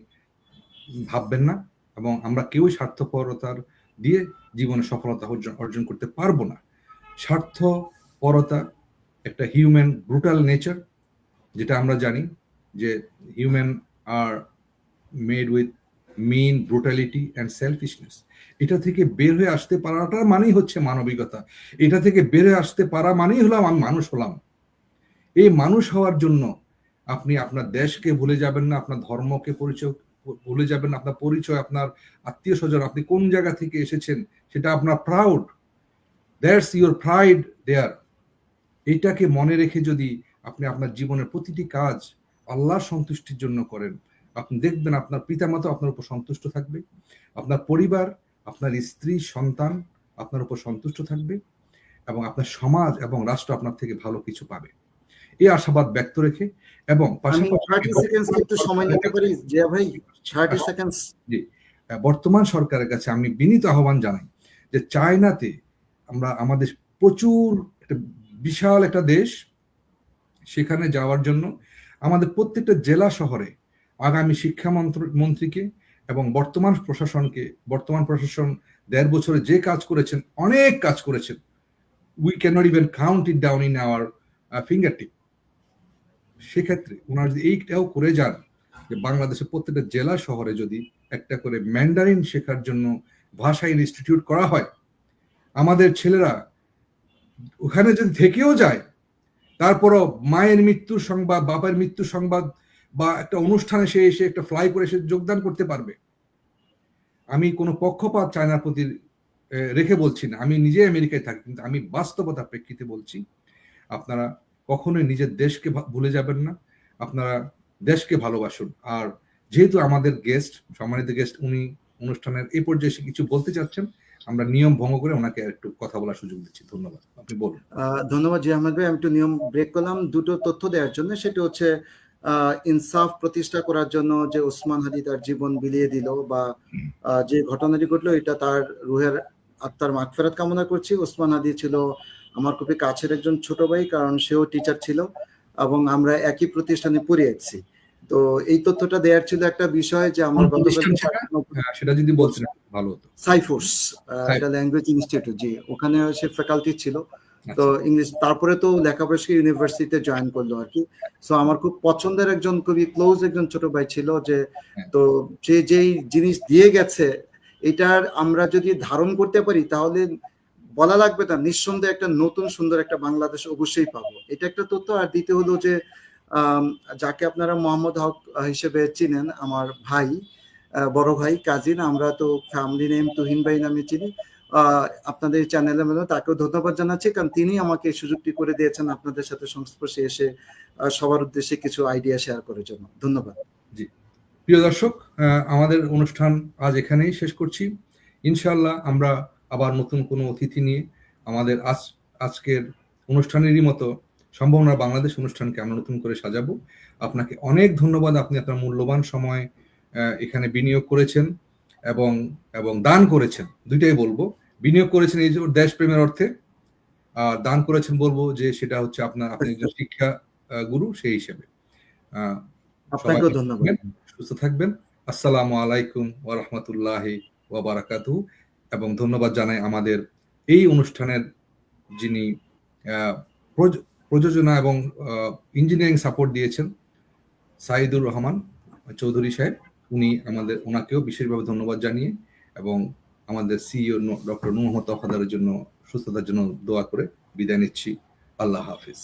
ভাববেন না, এবং আমরা কেউই স্বার্থপরতার দিয়ে জীবনে সফলতা অর্জন করতে পারবো না। স্বার্থপরতা একটা হিউম্যান ব্রুটাল নেচার, যেটা আমরা জানি যে human are made with mean, brutality and selfishness. এটা থেকে বের হয়ে আসতে পারাটা মানেই হচ্ছে মানবিকতা। এটা থেকে বের হয়ে আসতে পারা মানেই হলাম আমি মানুষ হলাম। এই মানুষ হওয়ার জন্য আপনি আপনার দেশকে ভুলে যাবেন না, আপনার ধর্মকে পরিচয় ভুলে যাবেন না, আপনার পরিচয়, আপনার আত্মীয় স্বজন, আপনি কোন জায়গা থেকে এসেছেন সেটা আপনার প্রাউড, দ্যাটস ইউর প্রাইড দেয়ার। এইটাকে মনে রেখে যদি আপনি আপনার জীবনের প্রতিটি কাজ আল্লাহর সন্তুষ্টির জন্য করেন, আপনি দেখবেন আপনার পিতামাতা আপনার উপর সন্তুষ্ট থাকবে, আপনার পরিবার, আপনার স্ত্রী, সন্তান আপনার উপর সন্তুষ্ট থাকবে, এবং আপনার সমাজ এবং রাষ্ট্র আপনার থেকে ভালো কিছু পাবে। এই আশাবাদ ব্যক্ত রেখে এবং বর্তমান সরকারের কাছে আমি বিনীত আহ্বান জানাই যে চায়নাতে আমাদের প্রচুর একটা বিশাল একটা দেশ, সেখানে যাওয়ার জন্য আমাদের প্রত্যেকটা জেলা শহরে আগামী শিক্ষা মন্ত্রীকে এবং বর্তমান প্রশাসন 1.5 বছরে যে কাজ করেছেন, অনেক কাজ করেছেন, we can not even count it down in our finger tip. সেক্ষেত্রে ওনারা যদি এইটাও করে যান যে বাংলাদেশের প্রত্যেকটা জেলা শহরে যদি একটা করে ম্যান্ডারিন শেখার জন্য ভাষা ইনস্টিটিউট করা হয়, আমাদের ছেলেরা ওখানে যদি থেকেও যায়, তারপরও মায়ের মৃত্যুর সংবাদ, বাবার মৃত্যুর সংবাদ বা একটা অনুষ্ঠানে সে এসে একটা ফ্লাই করে সে যোগদান করতে পারবে। আমি কোনো পক্ষপাত চায়নার প্রতি রেখে বলছি না, আমি নিজে আমেরিকায় থাকি, কিন্তু আমি বাস্তবতা প্রেক্ষিতে বলছি আপনারা কখনোই নিজের দেশকে ভুলে যাবেন না, আপনারা দেশকে ভালোবাসুন। আর যেহেতু আমাদের সম্মানিত গেস্ট উনি অনুষ্ঠানের এই পর্যায়ে এসে কিছু বলতে চাচ্ছেন, আমরা নিয়ম ভঙ্গ করে ওনাকে একটু কথা বলার সুযোগ দিচ্ছি। ধন্যবাদ, আপনি বলুন।
ধন্যবাদ জি আহমেদ ভাই। আমি একটু নিয়ম ব্রেক করলাম দুটো তথ্য দেওয়ার জন্য। সেটা হচ্ছে ইনসাফ প্রতিষ্ঠা করার জন্য যে ওসমান হাদি তার জীবন বিলিয়ে দিল বা যে ঘটনাটি ঘটলো, এটা তার রুহের আত্মার মাগফিরাত কামনা করছি। ওসমান হাদি ছিল আমার খুবই কাছের একজন ছোট ভাই, কারণ সেও টিচার ছিল এবং আমরা একই প্রতিষ্ঠানে পড়িয়েছি। তো এই তথ্যটা দেওয়ার ছিল একটা বিষয় যে আমার
সেটা যদি বলতেন ভালো হতো।
সাইফোর্স, এটা ল্যাঙ্গুয়েজ ইনস্টিটিউট, জি, ওখানে সে ফ্যাকাল্টি ছিল। তো ইংলিশ, তারপরে তো লেখাপড়া ইউনিভার্সিটিতে জয়েন করলো আর কি। সো আমার খুব পছন্দের একজন খুবই ক্লোজ একজন ছোট ভাই ছিল, যে তো যেই জিনিস দিয়ে গেছে এটার আমরা যদি ধারণ করতে পারি তাহলে বলা লাগবে না, নিঃসন্দেহে একটা নতুন সুন্দর একটা বাংলাদেশ অবশ্যই পাবো। এটা একটা তথ্য। আর দ্বিতীয় হলো যে যাকে আপনারা মোহাম্মদ হক হিসেবে চিনেন, আমার ভাই, বড় ভাই, কাজিন, আমরা তো ফ্যামিলি নেম তুহিন ভাই নামে চিনি। আপনাদের চ্যানেলের মধ্যে তাকেও ধন্যবাদ জানাচ্ছি, কারণ তিনি আমাকে এই সুযোগটি করে দিয়েছেন আপনাদের সাথে সংস্পর্শে এসে সবার উদ্দেশ্যে কিছু আইডিয়া শেয়ার করার জন্য। ধন্যবাদ।
জি, প্রিয় দর্শক, আমাদের অনুষ্ঠান আজ এখানেই শেষ করছি। ইনশাআল্লাহ আমরা আবার নতুন কোনো অতিথি নিয়ে আমাদের আজকের অনুষ্ঠানেরই মতো সম্ভাবনা বাংলাদেশ অনুষ্ঠানকে আমরা নতুন করে সাজাবো। আপনাকে অনেক ধন্যবাদ, আপনি আপনার মূল্যবান সময় এখানে বিনিয়োগ করেছেন এবং দান করেছেন, দুইটাই বলবো। বিনিয়োগ করেছেন এই যে দেশপ্রেমের অর্থে, আর দান করেছেন বলবো যে সেটা হচ্ছে আপনি একজন শিক্ষা গুরু সেই হিসেবে।
আপনাকেও ধন্যবাদ।
সুস্থ থাকবেন। আসসালামু আলাইকুম ওয়া রাহমাতুল্লাহি ওয়া বারাকাতুহু। এবং ধন্যবাদ জানাই আমাদের এই অনুষ্ঠানের যিনি প্রযোজনা এবং ইঞ্জিনিয়ারিং সাপোর্ট দিয়েছেন, সাইদুর রহমান চৌধুরী সাহেব, ওনাকেও বিশেষভাবে ধন্যবাদ জানিয়ে এবং আমাদের সিইও ডক্টর নূর মোহাম্মদ তফাদারের জন্য সুস্থতার জন্য দোয়া করে বিদায় নিচ্ছি। আল্লাহ হাফিজ।